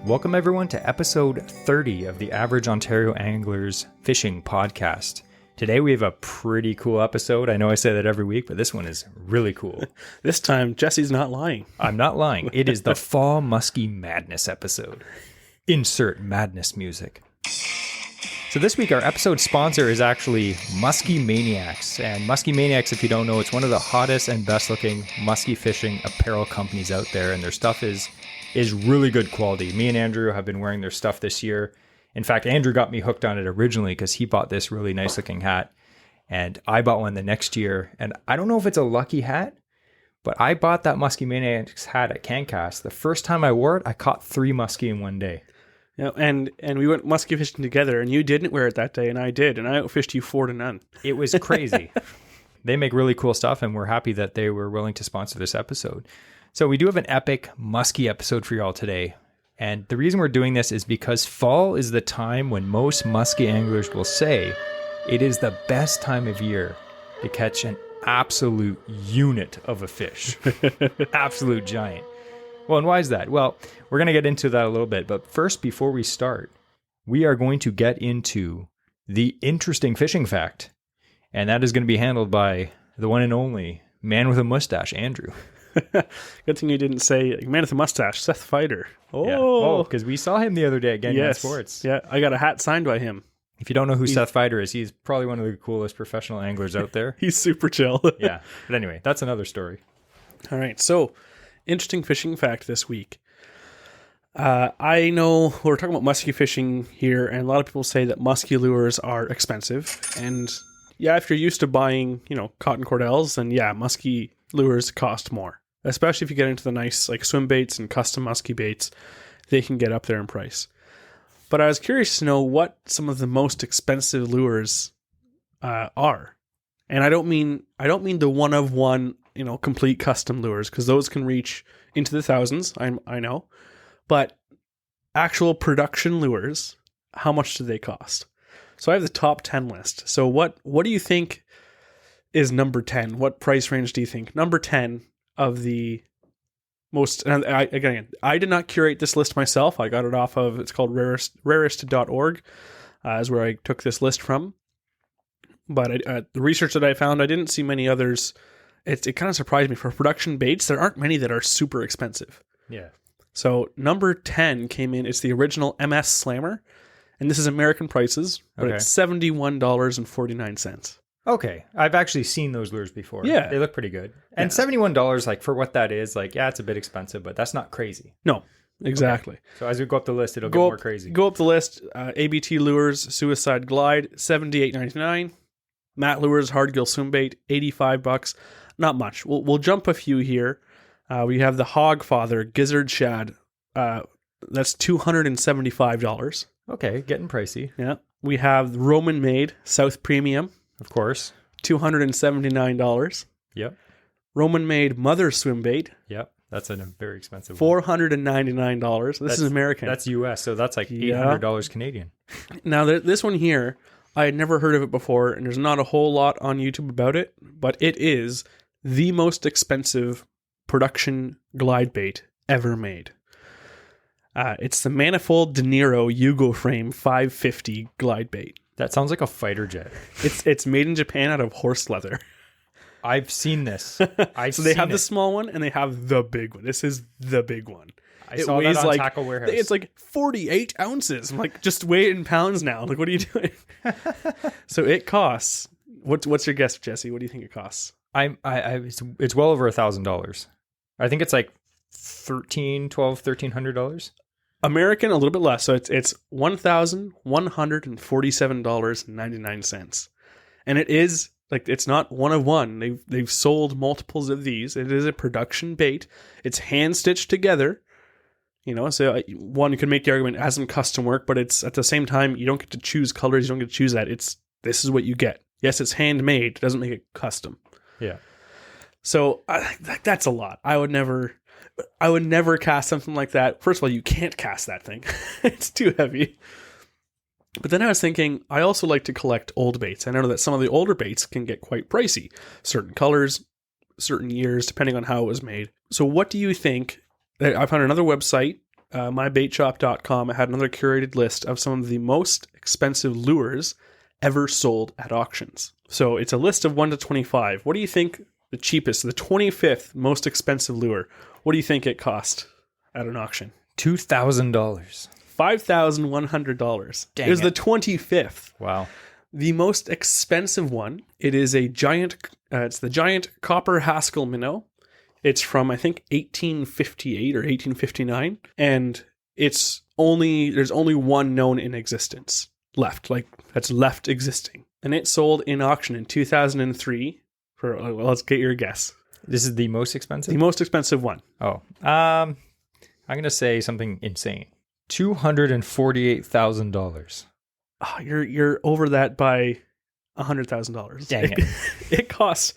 Welcome everyone to episode 30 of the Average Ontario Anglers Fishing Podcast. Today we have a pretty cool episode. I know I say that every week, but this one is really cool. This time, Jesse's not lying. I'm not lying. It is the Fall Musky Madness episode. Insert madness music. So this week our episode sponsor is actually Musky Maniacs. And Musky Maniacs, if you don't know, it's one of the hottest and best looking musky fishing apparel companies out there. And their stuff is really good quality. Me and Andrew have been wearing their stuff this year. In fact, Andrew got me hooked on it originally because he bought this really nice looking hat. And I bought one the next year. And I don't know if it's a lucky hat, but I bought that Musky Maniacs hat at CanCast. The first time I wore it, I caught 3 musky in one day. Yeah, and we went musky fishing together, and you didn't wear it that day, and I did, and I outfished you 4-0. It was crazy. They make really cool stuff, and we're happy that they were willing to sponsor this episode. So we do have an epic musky episode for y'all today. And the reason we're doing this is because fall is the time when most musky anglers will say it is the best time of year to catch an absolute unit of a fish. Absolute giant. Well, and why is that? Well, we're going to get into that a little bit. But first, before we start, we are going to get into the interesting fishing fact. And that is going to be handled by the one and only man with a mustache, Andrew. Good thing you didn't say man with a mustache, Seth Feider. Oh, because we saw him the other day at Gangman Sports. Yeah, I got a hat signed by him. If you don't know who Seth Feider is, he's probably one of the coolest professional anglers out there. He's super chill. Yeah, but anyway, that's another story. All right, so interesting fishing fact this week. I know we're talking about musky fishing here, and a lot of people say that musky lures are expensive. And yeah, if you're used to buying, cotton cordels, then yeah, musky lures cost more. Especially if you get into the nice like swim baits and custom musky baits, they can get up there in price. But I was curious to know what some of the most expensive lures are. And I don't mean the one of one, complete custom lures, because those can reach into the thousands. I know, but actual production lures, how much do they cost? So I have the top 10 list. So what do you think is number 10? What price range do you think? Number 10 of the most, and I did not curate this list myself. I got it off of, it's called rarest.org, is where I took this list from. But the research that I found, I didn't see many others. It kind of surprised me. For production baits, there aren't many that are super expensive. Yeah. So number 10 came in, it's the original MS Slammer. And this is American prices, but it's $71.49. Okay. I've actually seen those lures before. Yeah. They look pretty good. And $71, like for what that is, like, yeah, it's a bit expensive, but that's not crazy. No, exactly. Okay. So as we go up the list, it'll get more crazy. Go up the list. ABT Lures, Suicide Glide, $78.99. Matt Lures, Hardgill Swim Bait, $85. Not much. We'll jump a few here. We have the Hogfather Gizzard Shad. That's $275. Okay, getting pricey. Yeah. We have Roman Made South Premium. Of course. $279. Yep. Roman Made Mother Swim Bait. Yep. That's a very expensive one. $499. This is American. That's US, so that's like $800 Canadian. Now, this one here, I had never heard of it before, and there's not a whole lot on YouTube about it, but it is the most expensive production glide bait ever made. It's the Manifold De Niro Yugo Frame 550 glide bait. That sounds like a fighter jet. It's made in Japan out of horse leather. I've seen this. So they have the small one and they have the big one. This is the big one. It saw weighs that on Tackle Warehouse. It's like 48 ounces. I'm like, just weigh it in pounds now. Like, what are you doing? So it costs. What's your guess, Jesse? What do you think it costs? It's well over $1,000. I think it's like $1,300. American, a little bit less. So it's $1,147.99. And it is like, it's not one of one. They've sold multiples of these. It is a production bait. It's hand stitched together. So one could make the argument as in custom work, but it's at the same time, you don't get to choose colors. You don't get to choose that. This is what you get. Yes, it's handmade. It doesn't make it custom. Yeah. So that's a lot. I would never cast something like that. First of all, you can't cast that thing. It's too heavy. But then I was thinking, I also like to collect old baits. I know that some of the older baits can get quite pricey. Certain colors, certain years, depending on how it was made. So what do you think? I found another website mybaitshop.com had another curated list of some of the most expensive lures ever sold at auctions. So it's a list of 1 to 25. What do you think the cheapest, the 25th most expensive lure, what do you think it cost at an auction? $2,000. $5,100. Dang It was it. the 25th. Wow. The most expensive one, it is a giant, it's the giant copper Haskell minnow. It's from, I think, 1858 or 1859. And there's only one known in existence left, like that's left existing. And it sold in auction in 2003 for, well, let's get your guess. This is the most expensive? The most expensive one. Oh. I'm going to say something insane. $248,000. Oh, you're over that by $100,000. Dang it. It costs.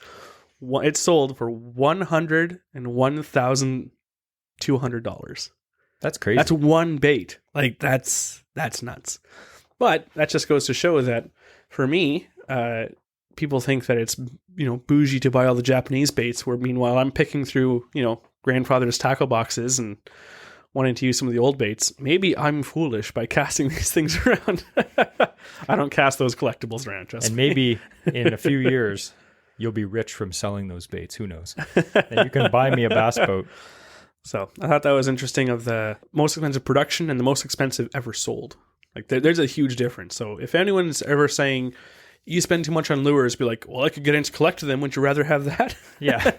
It sold for $101,200. That's crazy. That's one bait. Like that's nuts. But that just goes to show that for me, people think that it's bougie to buy all the Japanese baits. Where meanwhile I'm picking through grandfather's tackle boxes and wanting to use some of the old baits. Maybe I'm foolish by casting these things around. I don't cast those collectibles around, trust and me. maybe in a few years, you'll be rich from selling those baits. Who knows? And you can buy me a bass boat. So I thought that was interesting of the most expensive production and the most expensive ever sold. Like there's a huge difference. So if anyone's ever saying you spend too much on lures, be like, well, I could get into collecting them. Would you rather have that? Yeah.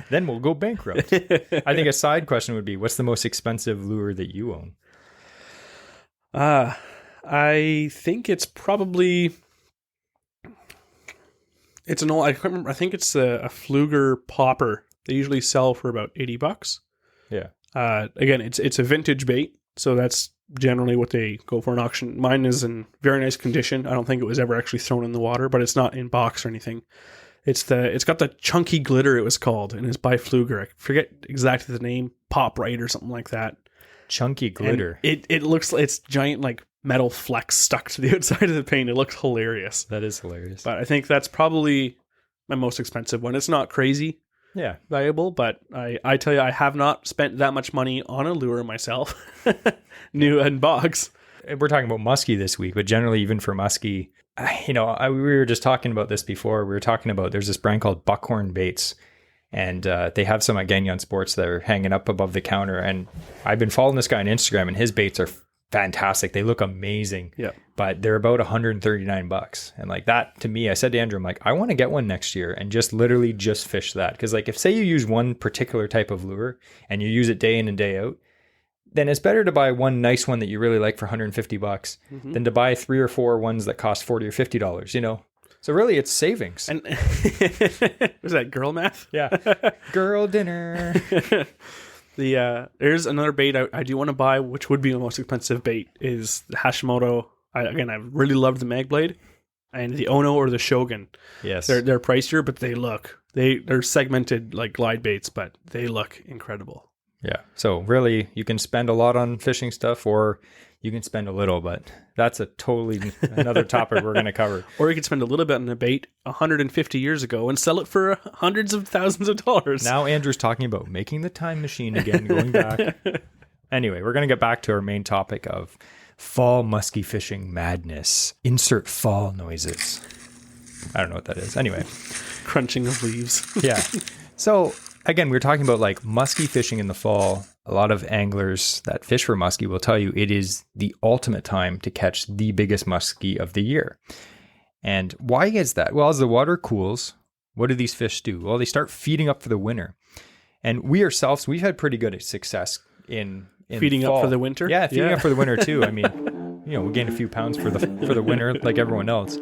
Then we'll go bankrupt. I think a side question would be, what's the most expensive lure that you own? I think it's probably... It's an old... I can't remember. I think it's a Fluger popper. They usually sell for about $80. Yeah. Again, it's a vintage bait, so that's generally what they go for an auction. Mine is in very nice condition. I don't think it was ever actually thrown in the water, but it's not in box or anything. It's got the chunky glitter, it was called, and it's by Fluger. I forget exactly the name, Pop Right or something like that. Chunky glitter. And it looks like it's giant like metal flecks stuck to the outside of the paint. It looks hilarious. That is hilarious. But I think that's probably my most expensive one. It's not crazy Yeah. valuable, but I tell you, I have not spent that much money on a lure myself. New and box. We're talking about musky this week, but generally even for musky, we were just talking about this before. We were talking about there's this brand called Buckhorn Baits, and they have some at Gagnon Sports that are hanging up above the counter. And I've been following this guy on Instagram, and his baits are fantastic. They look amazing. Yeah. But they're about $139. And like that, to me, I said to Andrew, I'm like, I want to get one next year and just literally just fish that. Because like if say you use one particular type of lure and you use it day in and day out, then it's better to buy one nice one that you really like for $150 than to buy 3 or 4 ones that cost $40 or $50, So really it's savings. And was that girl math? Yeah. Girl dinner. There's another bait I do want to buy, which would be the most expensive bait, is the Hashimoto. I really love the Mag Blade and the Ono or the Shogun. Yes. They're pricier, but they're segmented like glide baits, but they look incredible. Yeah. So really you can spend a lot on fishing stuff or you can spend a little, but that's a totally another topic we're going to cover. Or you could spend a little bit on a bait 150 years ago and sell it for hundreds of thousands of dollars. Now Andrew's talking about making the time machine again, going back. Anyway, we're going to get back to our main topic of fall musky fishing madness. Insert fall noises. I don't know what that is. Anyway. Crunching of leaves. Yeah. So again, we're talking about like musky fishing in the fall. A lot of anglers that fish for musky will tell you it is the ultimate time to catch the biggest musky of the year. And why is that? Well, as the water cools, what do these fish do? Well, they start feeding up for the winter. And we ourselves, we've had pretty good success in feeding fall. Up for the winter. Yeah, feeding up for the winter too. I mean, we gain a few pounds for the winter like everyone else.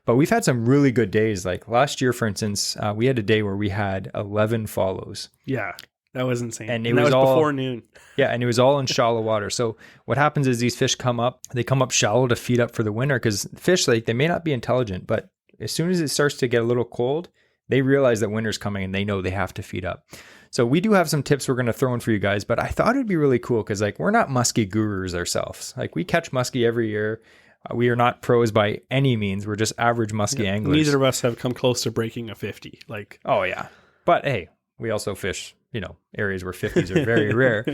But we've had some really good days. Like last year, for instance, we had a day where we had 11 follows. Yeah, that was insane. And that was all before noon. Yeah, and it was all in shallow water. So what happens is these fish come up shallow to feed up for the winter because fish, like they may not be intelligent, but as soon as it starts to get a little cold, they realize that winter's coming and they know they have to feed up. So we do have some tips we're going to throw in for you guys, but I thought it'd be really cool because like we're not musky gurus ourselves. Like we catch musky every year. We are not pros by any means. We're just average musky anglers. Neither of us have come close to breaking a 50. Oh yeah. But hey, we also fish areas where 50s are very rare.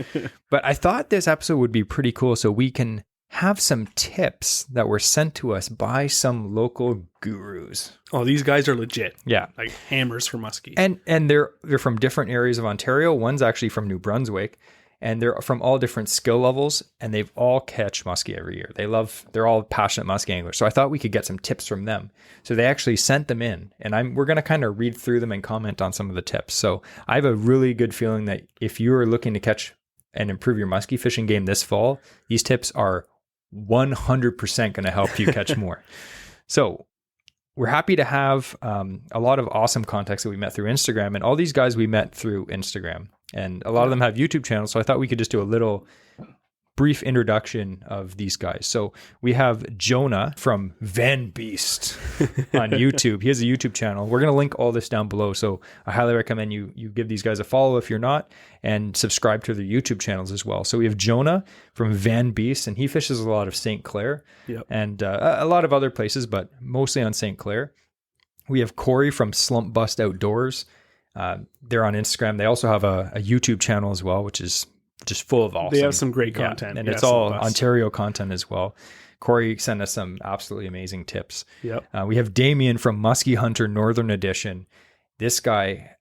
But I thought this episode would be pretty cool so we can have some tips that were sent to us by some local gurus. Oh, these guys are legit. Yeah. Like hammers for muskie. And they're from different areas of Ontario. One's actually from New Brunswick, and they're from all different skill levels, and they've all catch muskie every year. They're all passionate muskie anglers. So I thought we could get some tips from them. So they actually sent them in, and we're going to kind of read through them and comment on some of the tips. So I have a really good feeling that if you are looking to catch and improve your muskie fishing game this fall, these tips are 100% going to help you catch more. So we're happy to have a lot of awesome contacts that we met through Instagram, and all these guys we met through Instagram, and a lot of them have YouTube channels. So I thought we could just do a little brief introduction of these guys. So we have Jonah from Vanbeast on YouTube. He has a YouTube channel. We're going to link all this down below. So I highly recommend you give these guys a follow if you're not, and subscribe to their YouTube channels as well. So we have Jonah from Vanbeast, and he fishes a lot of St. Clair and a lot of other places, but mostly on St. Clair. We have Corey from Slump Bust Outdoors. They're on Instagram. They also have a YouTube channel as well, which is just full of awesome. They have some great content. And it's all Ontario content as well. Corey sent us some absolutely amazing tips. Yep. We have Damian from Musky Hunter Northern Edition. This guy,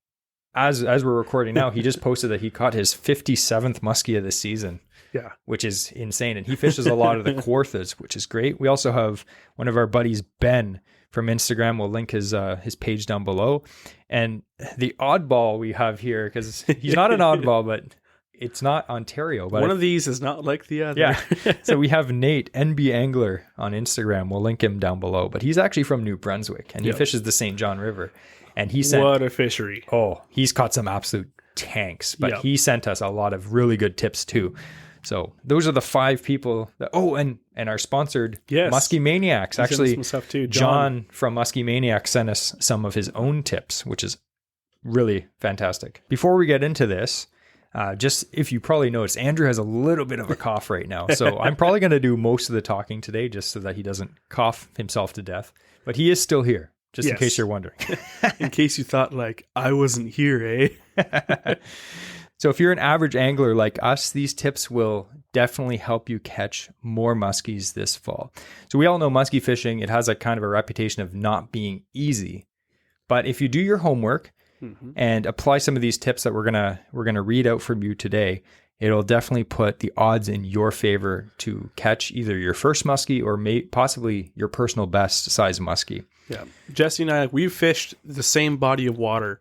as we're recording now, he just posted that he caught his 57th muskie of the season. Yeah. Which is insane. And he fishes a lot of the Kawarthas, which is great. We also have one of our buddies, Ben, from Instagram. We'll link his page down below. And the oddball we have here, because he's not an oddball, but it's not Ontario. But one of these is not like the other. Yeah. So we have Nate, NB Angler, on Instagram. We'll link him down below. But he's actually from New Brunswick, and he fishes the St. John River. And he sent... What a fishery. Oh, he's caught some absolute tanks. But he sent us a lot of really good tips too. So those are the 5 people that... Oh, and our sponsored Musky Maniacs. Actually, some stuff too. John from Musky Maniacs sent us some of his own tips, which is really fantastic. Before we get into this... just if you probably noticed, Andrew has a little bit of a cough right now. So I'm probably going to do most of the talking today just so that he doesn't cough himself to death. But he is still here, just in case you're wondering. In case you thought, like, I wasn't here, eh? So if you're an average angler like us, these tips will definitely help you catch more muskies this fall. So we all know muskie fishing, it has a kind of a reputation of not being easy. But if you do your homework, and apply some of these tips that we're gonna read out from you today, it'll definitely put the odds in your favor to catch either your first muskie or possibly your personal best size muskie. Yeah, Jesse and I, we've fished the same body of water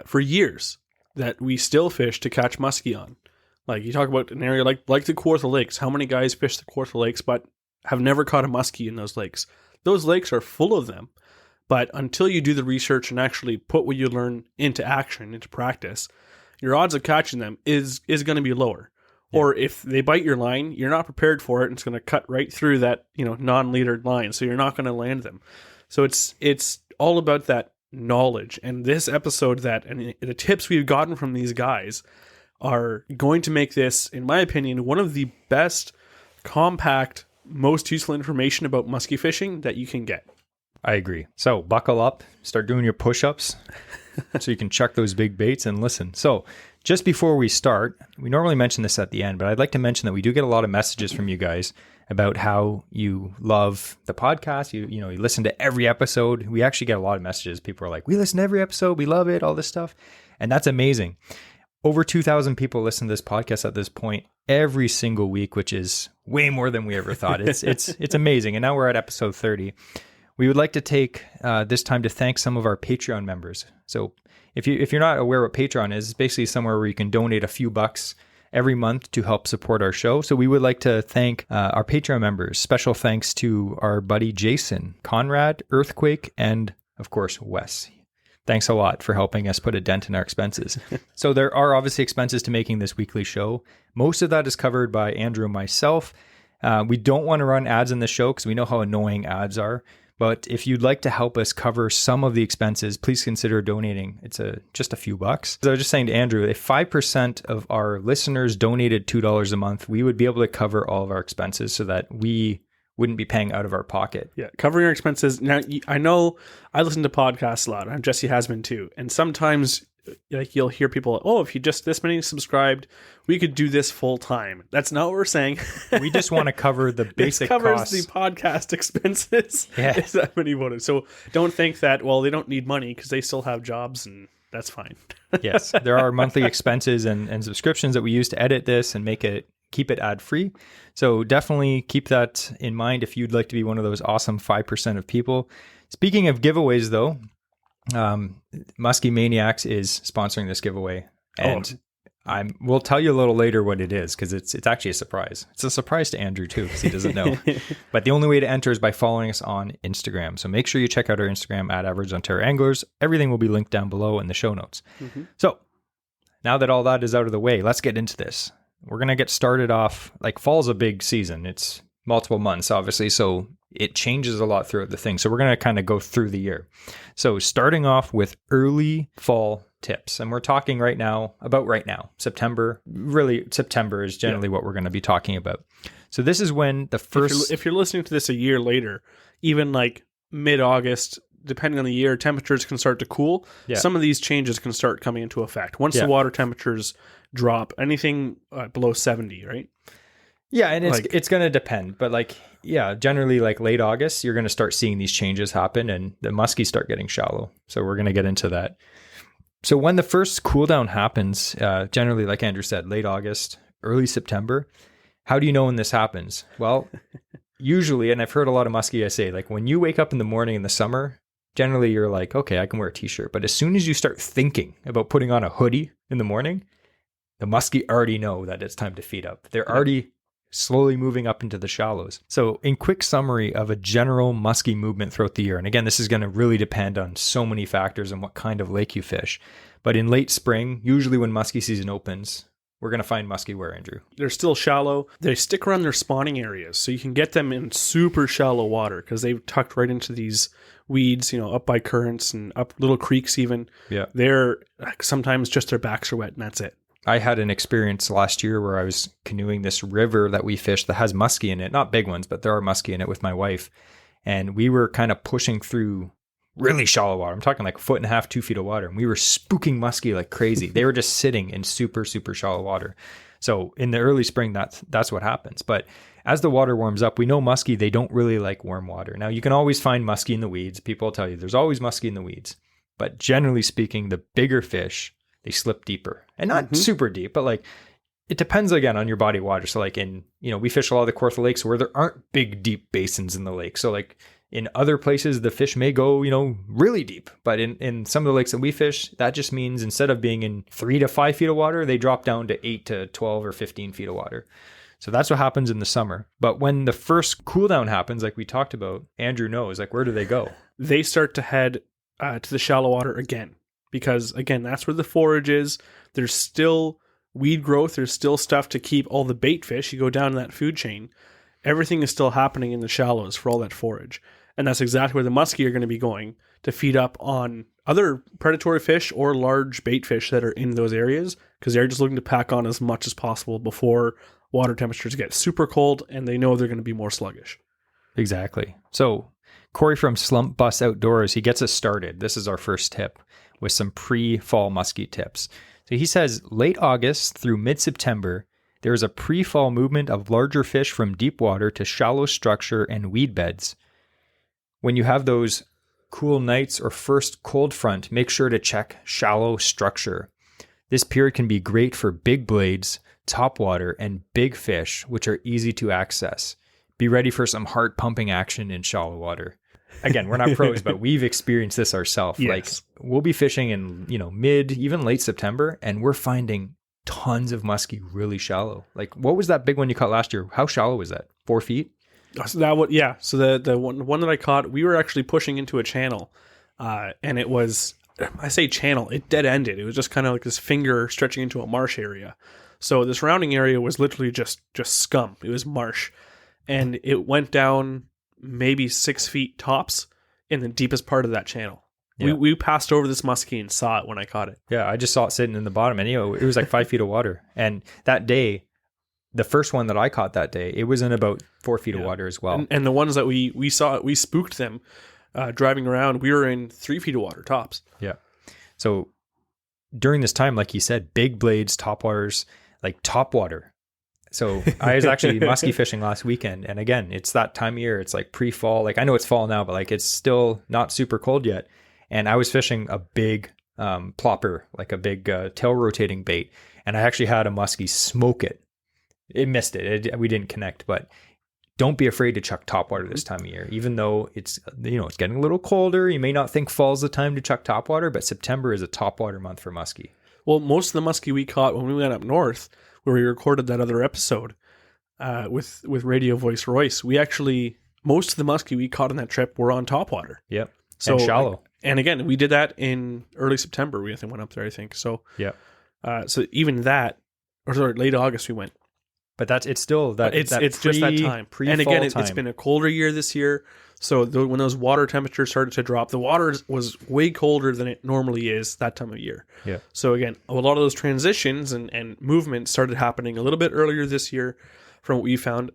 for years that we still fish to catch muskie on. Like you talk about an area like the Kawartha Lakes. How many guys fish the Kawartha Lakes but have never caught a muskie in those lakes? Those lakes are full of them. But until you do the research and actually put what you learn into action, into practice, your odds of catching them is going to be lower. Yeah. Or if they bite your line, you're not prepared for it, and it's going to cut right through that non-leadered line, so you're not going to land them. So it's all about that knowledge. And this episode and the tips we've gotten from these guys are going to make this, in my opinion, one of the best, compact, most useful information about muskie fishing that you can get. I agree. So buckle up, start doing your push-ups so you can chuck those big baits and listen. So just before we start, we normally mention this at the end, but I'd like to mention that we do get a lot of messages from you guys about how you love the podcast. You listen to every episode. We actually get a lot of messages. People are like, we listen to every episode. We love it, all this stuff. And that's amazing. Over 2,000 people listen to this podcast at this point every single week, which is way more than we ever thought. It's amazing. And now we're at episode 30. We would like to take this time to thank some of our Patreon members. So if you're not aware what Patreon is, it's basically somewhere where you can donate a few bucks every month to help support our show. So we would like to thank our Patreon members. Special thanks to our buddy Jason, Conrad, Earthquake, and of course, Wes. Thanks a lot for helping us put a dent in our expenses. So there are obviously expenses to making this weekly show. Most of that is covered by Andrew and myself. We don't want to run ads in the show because we know how annoying ads are. But if you'd like to help us cover some of the expenses, please consider donating. It's just a few bucks. So I was just saying to Andrew, if 5% of our listeners donated $2 a month, we would be able to cover all of our expenses so that we wouldn't be paying out of our pocket. Yeah, covering our expenses. Now, I know I listen to podcasts a lot, and Jesse has been too. And sometimes, like, you'll hear people, oh, if you just this many subscribed, we could do this full time. That's not what we're saying. We just want to cover the basic costs. It covers costs. the podcast expenses. Yeah. Is that many voted? So don't think that, well, they don't need money because they still have jobs, and that's fine. Yes, there are monthly expenses and subscriptions that we use to edit this and keep it ad free. So definitely keep that in mind if you'd like to be one of those awesome 5% of people. Speaking of giveaways, though, Musky Maniacs is sponsoring this giveaway, and we'll tell you a little later what it is because it's actually a surprise. It's a surprise to Andrew too because he doesn't know. But the only way to enter is by following us on Instagram. So make sure you check out our Instagram at Average Ontario Anglers. Everything will be linked down below in the show notes. Mm-hmm. So now that all that is out of the way, let's get into this. We're going to get started off, like, fall's a big season. It's multiple months, obviously, so it changes a lot throughout the thing. So we're going to kind of go through the year. So starting off with early fall tips. And we're talking right now, September. Really, September is generally what we're going to be talking about. So this is when the first... If you're listening to this a year later, even like mid-August, depending on the year, temperatures can start to cool. Yeah. Some of these changes can start coming into effect. Once the water temperatures drop, anything below 70, right? Yeah, and it's going to depend. But generally late August, you're going to start seeing these changes happen and the muskies start getting shallow. So we're going to get into that. So when the first cool down happens, generally, like Andrew said, late August, early September, how do you know when this happens? Well, usually, and I've heard a lot of muskie guys say, like, when you wake up in the morning in the summer, generally you're like, okay, I can wear a t-shirt. But as soon as you start thinking about putting on a hoodie in the morning, the muskie already know that it's time to feed up. They're already slowly moving up into the shallows. So in quick summary of a general muskie movement throughout the year, and again, this is going to really depend on so many factors and what kind of lake you fish. But in late spring, usually when muskie season opens, we're going to find muskie where, Andrew? They're still shallow. They stick around their spawning areas. So you can get them in super shallow water because they've tucked right into these weeds, up by currents and up little creeks even. Yeah. They're sometimes just their backs are wet and that's it. I had an experience last year where I was canoeing this river that we fished that has muskie in it. Not big ones, but there are muskie in it with my wife. And we were kind of pushing through really shallow water. I'm talking like 1.5 feet, 2 feet of water. And we were spooking muskie like crazy. They were just sitting in super, super shallow water. So in the early spring, that's what happens. But as the water warms up, we know muskie, they don't really like warm water. Now, you can always find muskie in the weeds. People will tell you there's always muskie in the weeds. But generally speaking, the bigger fish, they slip deeper and not super deep, but it depends again on your body of water. So we fish a lot of the Kawartha lakes where there aren't big, deep basins in the lake. So in other places, the fish may go, really deep, but in some of the lakes that we fish, that just means instead of being in 3 to 5 feet of water, they drop down to 8 to 12 or 15 feet of water. So that's what happens in the summer. But when the first cool down happens, like we talked about, Andrew knows, where do they go? They start to head to the shallow water again. Because, again, that's where the forage is. There's still weed growth. There's still stuff to keep all the bait fish. You go down that food chain. Everything is still happening in the shallows for all that forage. And that's exactly where the muskie are going to be going to feed up on other predatory fish or large bait fish that are in those areas. Because they're just looking to pack on as much as possible before water temperatures get super cold and they know they're going to be more sluggish. Exactly. So Corey from Slump Bus Outdoors, he gets us started. This is our first tip with some pre-fall muskie tips. So he says late August through mid-September, there is a pre-fall movement of larger fish from deep water to shallow structure and weed beds. When you have those cool nights or first cold front, make sure to check shallow structure. This period can be great for big blades, topwater, and big fish, which are easy to access. Be ready for some heart pumping action in shallow water. Again, we're not pros, but we've experienced this ourselves. Yes. We'll be fishing in, mid, even late September, and we're finding tons of muskie really shallow. What was that big one you caught last year? How shallow was that? 4 feet? So the one that I caught, we were actually pushing into a channel, and it was, I say channel, it dead ended. It was just kind of like this finger stretching into a marsh area. So the surrounding area was literally just scum. It was marsh, and it went down maybe 6 feet tops in the deepest part of that channel. Yeah. We passed over this muskie and saw it when I caught it. Yeah, I just saw it sitting in the bottom, and it was like 5 feet of water. And that day, the first one that I caught that day, it was in about 4 feet of water as well. And the ones that we saw, we spooked them driving around. We were in 3 feet of water tops. Yeah. So during this time, like you said, big blades, topwaters, like topwater. So I was actually musky fishing last weekend. And again, it's that time of year. It's like pre-fall. Like I know it's fall now, but like it's still not super cold yet. And I was fishing a big plopper, like a big tail rotating bait. And I actually had a muskie smoke it. It missed it. We didn't connect, but don't be afraid to chuck topwater this time of year. Even though it's, it's getting a little colder. You may not think fall's the time to chuck topwater, but September is a topwater month for muskie. Well, most of the muskie we caught when we went up north, where we recorded that other episode with Radio Voice Royce, most of the muskie we caught on that trip were on topwater. Yep. So and shallow. And again, we did that in early September. We went up there, I think. So yeah. So even that, or sorry, late August we went. But it's still that. It's just that time. And again, it's been a colder year this year. So when those water temperatures started to drop, the water was way colder than it normally is that time of year. Yeah. So again, a lot of those transitions and movements started happening a little bit earlier this year from what we found.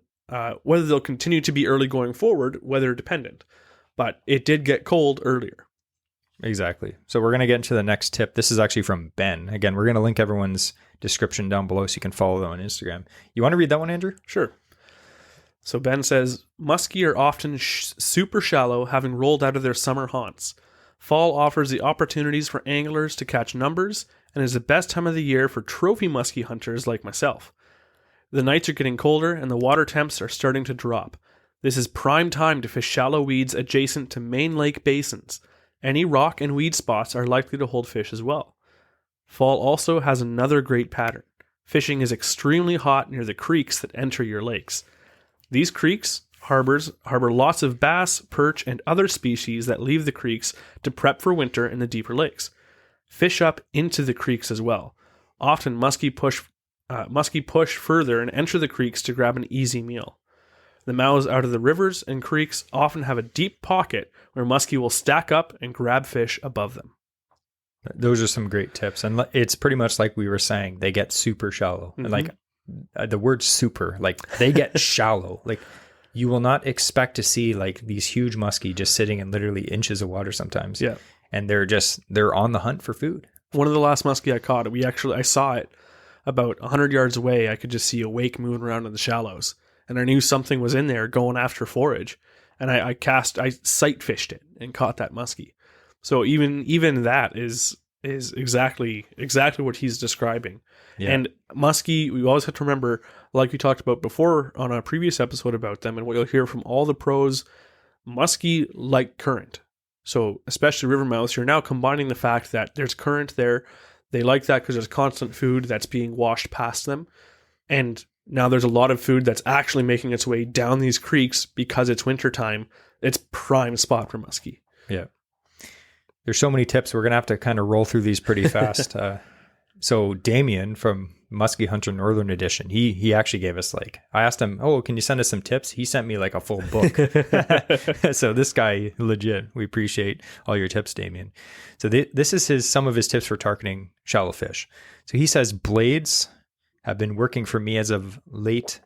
Whether they'll continue to be early going forward, weather dependent. But it did get cold earlier. Exactly. So we're going to get into the next tip. This is actually from Ben. Again, we're going to link everyone's description down below so you can follow them on Instagram. You want to read that one, Andrew? Sure. So Ben says, muskie are often super shallow, having rolled out of their summer haunts. Fall offers the opportunities for anglers to catch numbers and is the best time of the year for trophy muskie hunters like myself. The nights are getting colder and the water temps are starting to drop. This is prime time to fish shallow weeds adjacent to main lake basins. Any rock and weed spots are likely to hold fish as well. Fall also has another great pattern. Fishing is extremely hot near the creeks that enter your lakes. These creeks harbor lots of bass, perch, and other species that leave the creeks to prep for winter in the deeper lakes. Fish up into the creeks as well. Often muskie push further and enter the creeks to grab an easy meal. The mouths out of the rivers and creeks often have a deep pocket where muskie will stack up and grab fish above them. Those are some great tips. And it's pretty much like we were saying, they get super shallow. Mm-hmm. And like the word super, like they get shallow. Like you will not expect to see like these huge muskie just sitting in literally inches of water sometimes. Yeah. And they're on the hunt for food. One of the last muskie I caught, I saw it about 100 yards away. I could just see a wake moving around in the shallows. And I knew something was in there going after forage. And I sight fished it and caught that muskie. So even that is exactly what he's describing. Yeah. And muskie, we always have to remember, like we talked about before on a previous episode about them, and what you'll hear from all the pros, muskie like current. So especially river mouths, you're now combining the fact that there's current there. They like that because there's constant food that's being washed past them. And now there's a lot of food that's actually making its way down these creeks because it's wintertime. It's prime spot for muskie. Yeah. There's so many tips. We're going to have to kind of roll through these pretty fast. So Damian from Muskie Hunter Northern Edition, he actually gave us I asked him, can you send us some tips? He sent me like a full book. So this guy, legit, we appreciate all your tips, Damian. So this is some of his tips for targeting shallow fish. So he says, blades have been working for me as late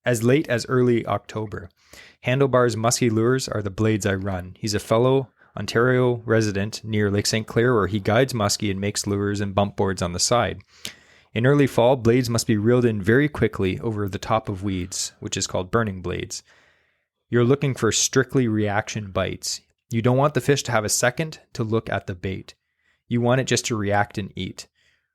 as early October. Handlebars musky lures are the blades I run. He's a fellow Ontario resident near Lake St. Clair where he guides muskie and makes lures and bump boards on the side. In early fall, blades must be reeled in very quickly over the top of weeds, which is called burning blades. You're looking for strictly reaction bites. You don't want the fish to have a second to look at the bait. You want it just to react and eat.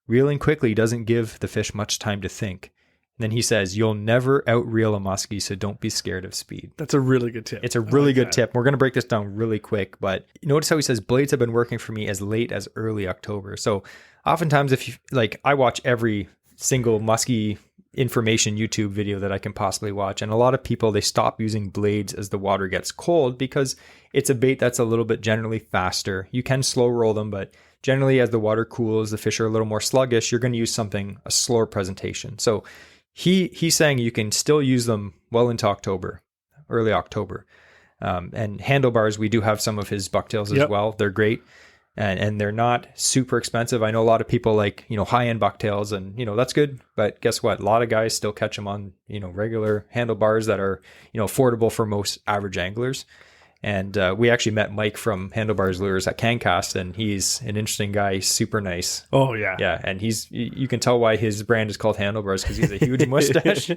Reeling quickly doesn't give the fish much time to think. And then he says, you'll never outreel a muskie, so don't be scared of speed. That's a really good tip. It's a really good tip. We're going to break this down really quick, but notice how he says, blades have been working for me as late as early October. So oftentimes if you, I watch every single muskie information YouTube video that I can possibly watch. And a lot of people, they stop using blades as the water gets cold because it's a bait that's a little bit generally faster. You can slow roll them, but generally as the water cools, the fish are a little more sluggish. You're going to use a slower presentation. So he's saying you can still use them well into October, early October. And handlebars, we do have some of his bucktails as well. They're great. and they're not super expensive. I know a lot of people like, high-end bucktails, and, that's good. But guess what? A lot of guys still catch them on, regular handlebars that are, affordable for most average anglers. And we actually met Mike from Handlebars Lures at CanCast, and he's an interesting guy. He's super nice. Oh, yeah. Yeah, and you can tell why his brand is called Handlebars, because he's a huge mustache.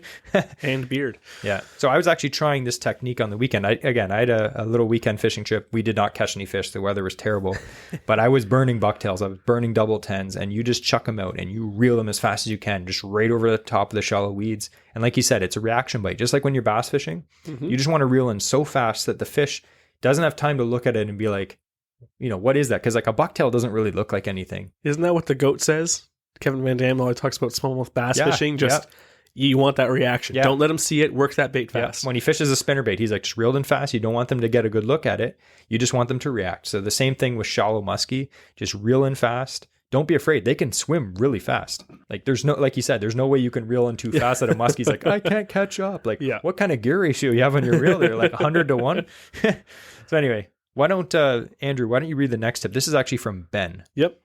And beard. Yeah. So I was actually trying this technique on the weekend. I had a little weekend fishing trip. We did not catch any fish. The weather was terrible. But I was burning bucktails. I was burning double tens, and you just chuck them out, and you reel them as fast as you can, just right over the top of the shallow weeds. And like you said, it's a reaction bite. Just like when you're bass fishing, you just want to reel in so fast that the fish doesn't have time to look at it and be like, what is that? Because like a bucktail doesn't really look like anything. Isn't that what the goat says? Kevin Van Dam always talks about smallmouth bass fishing. You want that reaction. Yeah. Don't let them see it. Work that bait fast. When he fishes a spinnerbait, he's like, just reel in fast. You don't want them to get a good look at it. You just want them to react. So the same thing with shallow musky. Just reel in fast. Don't be afraid. They can swim really fast. Like like you said, there's no way you can reel in too fast that a muskie's like, I can't catch up. Like, what kind of gear ratio you have on your reel there? Like 100 to 1? So anyway, Andrew, why don't you read the next tip? This is actually from Ben. Yep.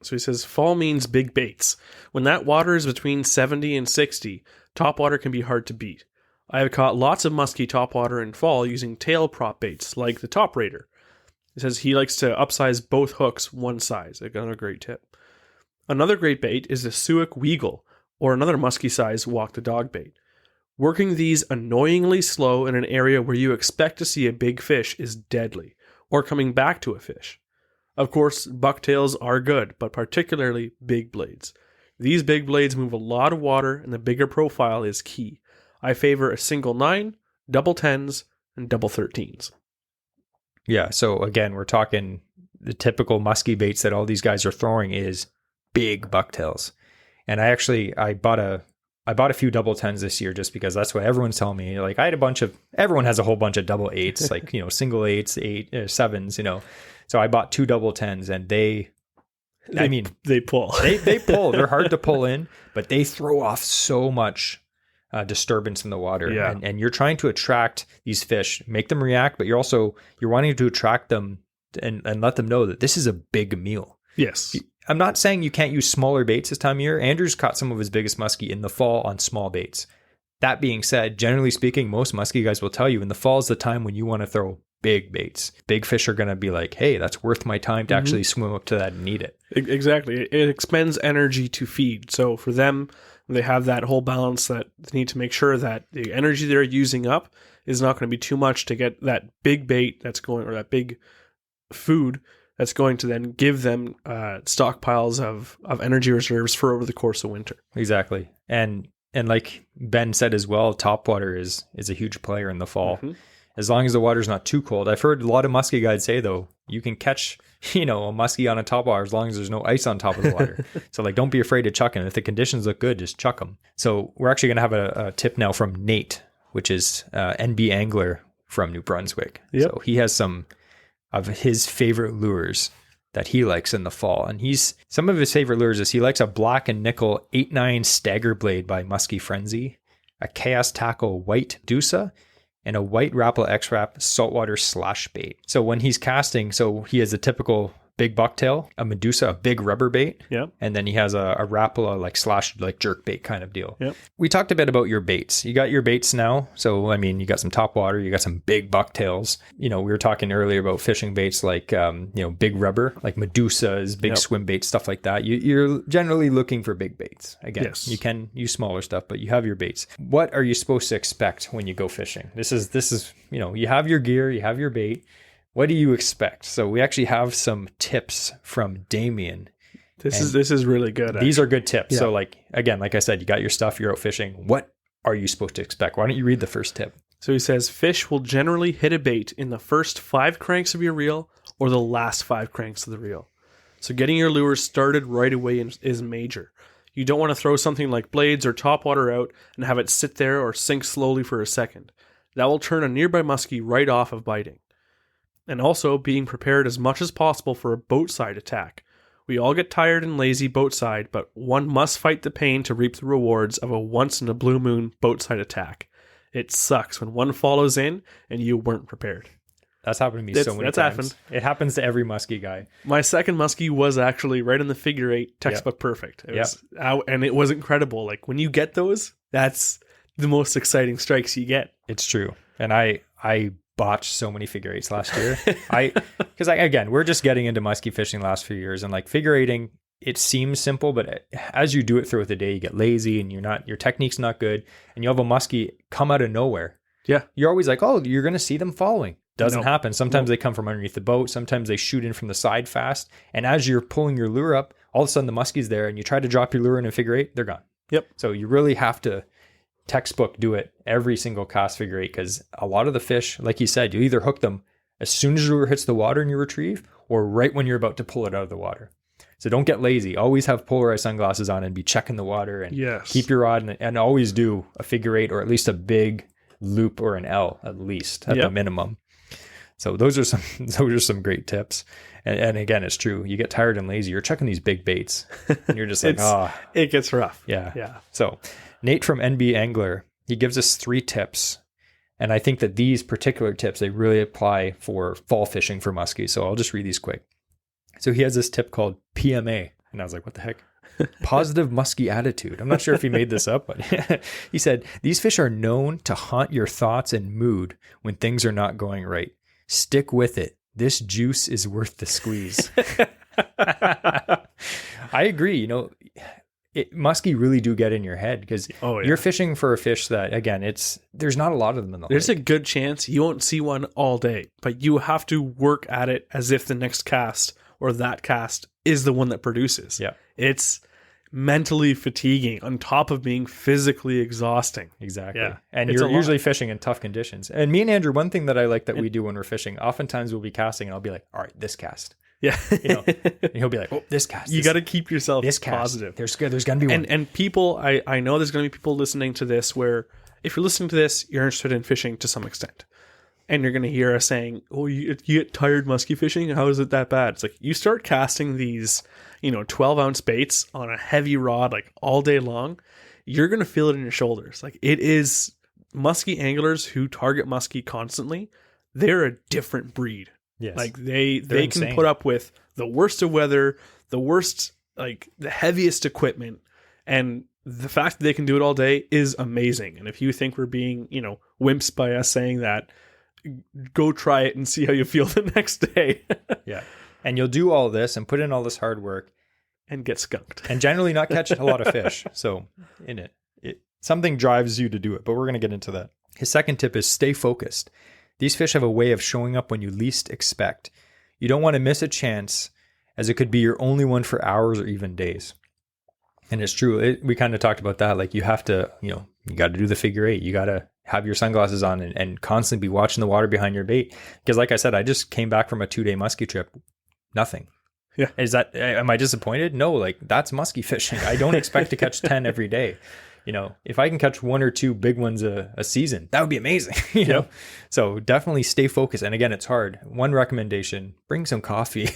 So he says, fall means big baits. When that water is between 70 and 60, topwater can be hard to beat. I have caught lots of musky topwater in fall using tail prop baits like the Top Raider. He says he likes to upsize both hooks one size. Another great tip. Another great bait is the Suic Weagle, or another musky size walk the dog bait. Working these annoyingly slow in an area where you expect to see a big fish is deadly, or coming back to a fish. Of course, bucktails are good, but particularly big blades. These big blades move a lot of water, and the bigger profile is key. I favor a single 9, double 10s, and double 13s. Yeah, so again, we're talking the typical musky baits that all these guys are throwing is big bucktails. And I bought a few double 10s this year just because that's what everyone's telling me. Like everyone has a whole bunch of double 8s, like, single 8s, 7s, So I bought 2 double 10s, and they pull. They pull. They're hard to pull in, but they throw off so much disturbance in the water. Yeah. And you're trying to attract these fish, make them react, but you're wanting to attract them and let them know that this is a big meal. Yes. I'm not saying you can't use smaller baits this time of year. Andrew's caught some of his biggest muskie in the fall on small baits. That being said, generally speaking, most muskie guys will tell you in the fall is the time when you want to throw big baits. Big fish are going to be like, hey, that's worth my time to actually swim up to that and eat it. Exactly. It expends energy to feed. So for them, they have that whole balance that they need to make sure that the energy they're using up is not going to be too much to get that big bait that's going, or that big food that's going to then give them stockpiles of energy reserves for over the course of winter. Exactly. And like Ben said as well, topwater is a huge player in the fall. Mm-hmm. As long as the water's not too cold. I've heard a lot of muskie guides say, though, you can catch, a muskie on a topwater as long as there's no ice on top of the water. So, like, don't be afraid to chuck them. If the conditions look good, just chuck them. So we're actually going to have a tip now from Nate, which is NB Angler from New Brunswick. Yep. So he has some of his favorite lures that he likes in the fall. And some of his favorite lures is he likes a black and nickel 8-9 stagger blade by Musky Frenzy, a Chaos Tackle white Dusa, and a white Rapala X-Rap saltwater slash bait. So when he's casting, he has a typical big bucktail, a Medusa, a big rubber bait, and then he has a Rapala slash jerk bait kind of deal. Yep. We talked a bit about your baits. You got your baits now. So, you got some topwater, you got some big bucktails. We were talking earlier about fishing baits like, big rubber, like Medusas, big swim baits, stuff like that. You're generally looking for big baits. Again, yes. You can use smaller stuff, but you have your baits. What are you supposed to expect when you go fishing? This is, you have your gear, you have your bait. What do you expect? So we actually have some tips from Damian. This is really good. These are good tips. Yeah. So like I said, you got your stuff, you're out fishing. What are you supposed to expect? Why don't you read the first tip? So he says, fish will generally hit a bait in the first 5 cranks of your reel or the last 5 cranks of the reel. So getting your lure started right away is major. You don't want to throw something like blades or topwater out and have it sit there or sink slowly for a second. That will turn a nearby muskie right off of biting. And also being prepared as much as possible for a boat side attack. We all get tired and lazy boat side, but one must fight the pain to reap the rewards of a once-in-a-blue-moon boat side attack. It sucks when one follows in and you weren't prepared. That's happened to me so many that's times. happened. It happens to every musky guy. My second muskie was actually right in the figure 8 textbook perfect. It was, and it was incredible. Like when you get those, that's the most exciting strikes you get. It's true. And I botched so many figure 8s last year. Because again, we're just getting into musky fishing the last few years, and like figure 8ing, it seems simple, but as you do it throughout the day, you get lazy and your technique's not good, and you have a muskie come out of nowhere. Yeah. You're always like, oh, you're going to see them following. Doesn't happen. Sometimes they come from underneath the boat. Sometimes they shoot in from the side fast. And as you're pulling your lure up, all of a sudden the muskie's there, and you try to drop your lure in a figure 8, they're gone. Yep. So you really have to textbook do it every single cast figure 8, because a lot of the fish, like you said, you either hook them as soon as your lure hits the water and you retrieve, or right when you're about to pull it out of the water. So don't get lazy. Always have polarized sunglasses on and be checking the water, and keep your rod, and always do a figure 8 or at least a big loop or an L at least at the minimum. So those are some great tips. And again, it's true. You get tired and lazy. You're checking these big baits and you're just like, it gets rough. Yeah. So Nate from NB Angler, he gives us 3 tips. And I think that these particular tips, they really apply for fall fishing for muskie. So I'll just read these quick. So he has this tip called PMA. And I was like, what the heck? Positive musky attitude. I'm not sure if he made this up, but he said, these fish are known to haunt your thoughts and mood when things are not going right. Stick with it. This juice is worth the squeeze. I agree. Muskie really do get in your head, because you're fishing for a fish that, again, there's not a lot of them in the There's lake. a good chance you won't see one all day, but you have to work at it as if the next cast or that cast is the one that produces. Yeah. It's mentally fatiguing on top of being physically exhausting. Exactly. Yeah. And you're usually fishing in tough conditions. And me and Andrew, one thing that I like that we do when we're fishing, oftentimes we'll be casting and I'll be like, all right, this cast. Yeah. And he'll be like, oh, this cast. You got to keep yourself positive. There's going to be one. And people, I know there's going to be people listening to this where if you're listening to this, you're interested in fishing to some extent. And you're going to hear us saying, oh, you get tired musky fishing? How is it that bad? It's like, you start casting these 12-ounce baits on a heavy rod like all day long, you're going to feel it in your shoulders. Like, it is, musky anglers who target musky constantly, they're a different breed. Yes. Like they insane. can put up with the worst of weather, the worst, like the heaviest equipment, and the fact that they can do it all day is amazing. And if you think we're being, wimps by us saying that, go try it and see how you feel the next day. Yeah. And you'll do all this and put in all this hard work and get skunked and generally not catch a lot of fish. So something drives you to do it, but we're going to get into that. His second tip is stay focused. These fish have a way of showing up when you least expect. You don't want to miss a chance, as it could be your only one for hours or even days. And it's true. We kind of talked about that. Like, you have to, you got to do the figure 8. You got to have your sunglasses on and constantly be watching the water behind your bait. Because like I said, I just came back from a 2-day muskie trip. Nothing. Yeah. Am I disappointed? No, like, that's muskie fishing. I don't expect to catch 10 every day. If I can catch 1 or 2 big ones a season, that would be amazing. You know? So definitely stay focused. And again, it's hard. One recommendation, bring some coffee.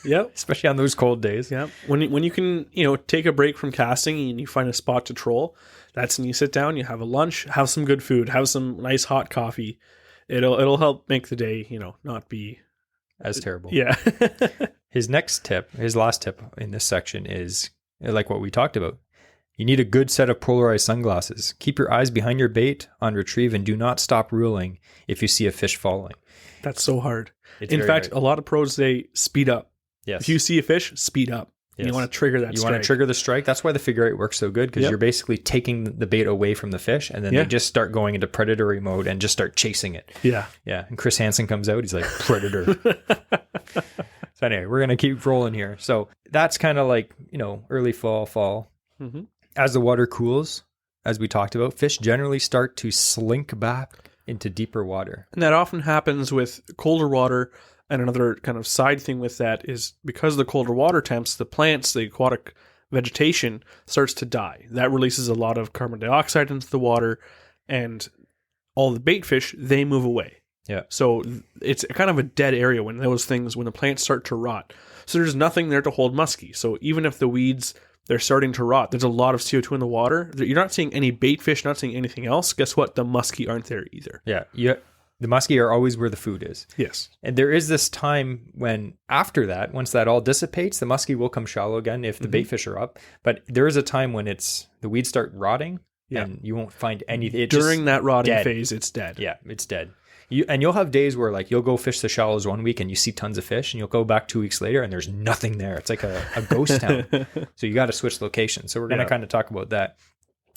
Yep. Especially on those cold days. Yeah. When you can, take a break from casting and you find a spot to troll, that's when you sit down, you have a lunch, have some good food, have some nice hot coffee. It'll help make the day, not be as terrible. Yeah. His last tip in this section is like what we talked about. You need a good set of polarized sunglasses. Keep your eyes behind your bait on retrieve and do not stop reeling if you see a fish falling. That's so hard. In fact, a lot of pros say speed up. Yes. If you see a fish, speed up. Yes. You want to trigger that strike. You want to trigger the strike. That's why the figure 8 works so good, because you're basically taking the bait away from the fish, and then they just start going into predatory mode and just start chasing it. Yeah. Yeah. And Chris Hansen comes out. He's like, predator. So anyway, we're going to keep rolling here. So that's kind of like, early fall. Mm-hmm. As the water cools, as we talked about, fish generally start to slink back into deeper water. And that often happens with colder water. And another kind of side thing with that is because of the colder water temps, the plants, the aquatic vegetation starts to die. That releases a lot of carbon dioxide into the water, and all the bait fish, they move away. Yeah. So it's kind of a dead area when the plants start to rot. So there's nothing there to hold muskie. So even if the weeds, they're starting to rot, there's a lot of CO2 in the water. You're not seeing any bait fish, not seeing anything else. Guess what? The muskie aren't there either. Yeah. The muskie are always where the food is. Yes. And there is this time when after that, once that all dissipates, the muskie will come shallow again if the bait fish are up. But there is a time when the weeds start rotting and you won't find anything. During that rotting phase, it's dead. Yeah, it's dead. You'll have days where like you'll go fish the shallows one week and you see tons of fish, and you'll go back 2 weeks later and there's nothing there. It's like a ghost town. So you got to switch locations. So we're going to kind of talk about that.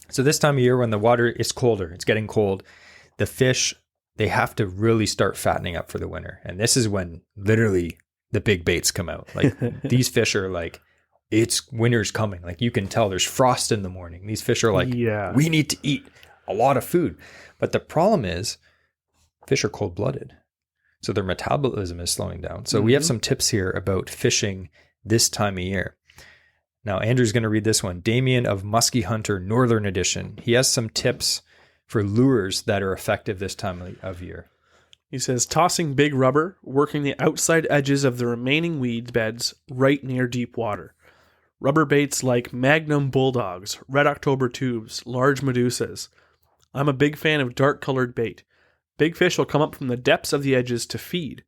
So this time of year when the water is colder, it's getting cold, the fish, they have to really start fattening up for the winter. And this is when literally the big baits come out. Like these fish are like, it's winter's coming. Like you can tell there's frost in the morning. These fish are like, we need to eat a lot of food. But the problem is, fish are cold-blooded, so their metabolism is slowing down. So we have some tips here about fishing this time of year. Now, Andrew's going to read this one. Damian of Musky Hunter Northern Edition. He has some tips for lures that are effective this time of year. He says, tossing big rubber, working the outside edges of the remaining weed beds right near deep water. Rubber baits like Magnum Bulldogs, Red October tubes, large Medusas. I'm a big fan of dark-colored bait. Big fish will come up from the depths of the edges to feed.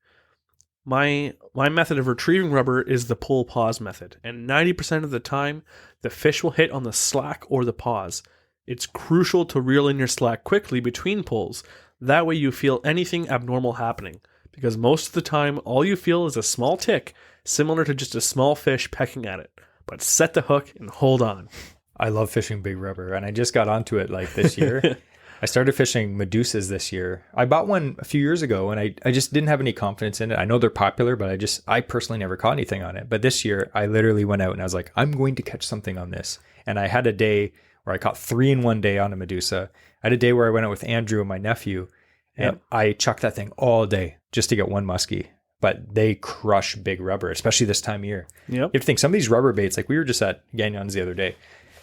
My method of retrieving rubber is the pull pause method, and 90% of the time, the fish will hit on the slack or the pause. It's crucial to reel in your slack quickly between pulls. That way you feel anything abnormal happening, because most of the time, all you feel is a small tick, similar to just a small fish pecking at it. But set the hook and hold on. I love fishing big rubber, and I just got onto it like this year. I started fishing Medusas this year. I bought one a few years ago and I just didn't have any confidence in it. I know they're popular, but I personally never caught anything on it. But this year I literally went out and I was like, I'm going to catch something on this. And I had a day where I caught 3 in one day on a Medusa. I had a day where I went out with Andrew and my nephew and I chucked that thing all day just to get one muskie. But they crush big rubber, especially this time of year. You have to think some of these rubber baits, like we were just at Gagnon's the other day,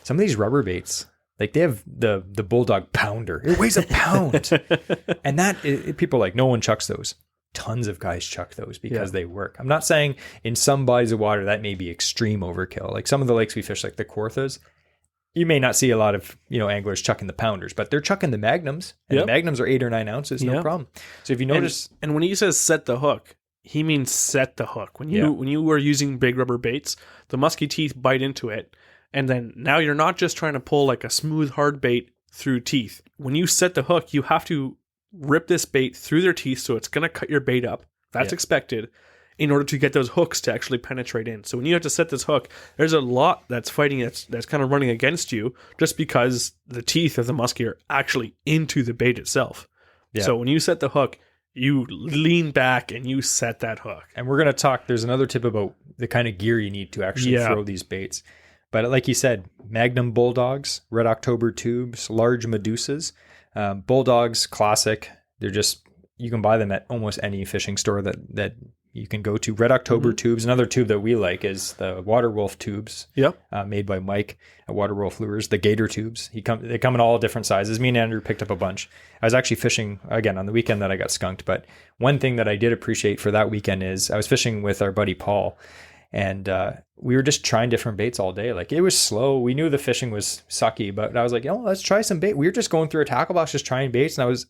some of these rubber baits, like they have the Bulldog Pounder. It weighs a pound. And people are like, no one chucks those. Tons of guys chuck those because they work. I'm not saying in some bodies of water that may be extreme overkill. Like some of the lakes we fish, like the Kawarthas, you may not see a lot of anglers chucking the pounders, but they're chucking the magnums. And the magnums are 8 or 9 ounces, no problem. So if you notice, and when he says set the hook, he means set the hook. When you are using big rubber baits, the musky teeth bite into it. And then now you're not just trying to pull like a smooth, hard bait through teeth. When you set the hook, you have to rip this bait through their teeth, so it's going to cut your bait up. That's expected in order to get those hooks to actually penetrate in. So when you have to set this hook, there's a lot that's fighting, that's kind of running against you just because the teeth of the muskie are actually into the bait itself. Yeah. So when you set the hook, you lean back and you set that hook. And we're going to talk, there's another tip about the kind of gear you need to actually throw these baits. But like you said, Magnum Bulldogs, Red October tubes, large Medusas, Bulldogs, classic. They're just, you can buy them at almost any fishing store that you can go to. Red October tubes. Another tube that we like is the Water Wolf tubes. Made by Mike at Water Wolf Lures. The Gator tubes. They come in all different sizes. Me and Andrew picked up a bunch. I was actually fishing again on the weekend that I got skunked. But one thing that I did appreciate for that weekend is I was fishing with our buddy Paul. And we were just trying different baits all day. Like it was slow. We knew the fishing was sucky, but I was like, let's try some bait. We were just going through a Tacklebox, just trying baits. And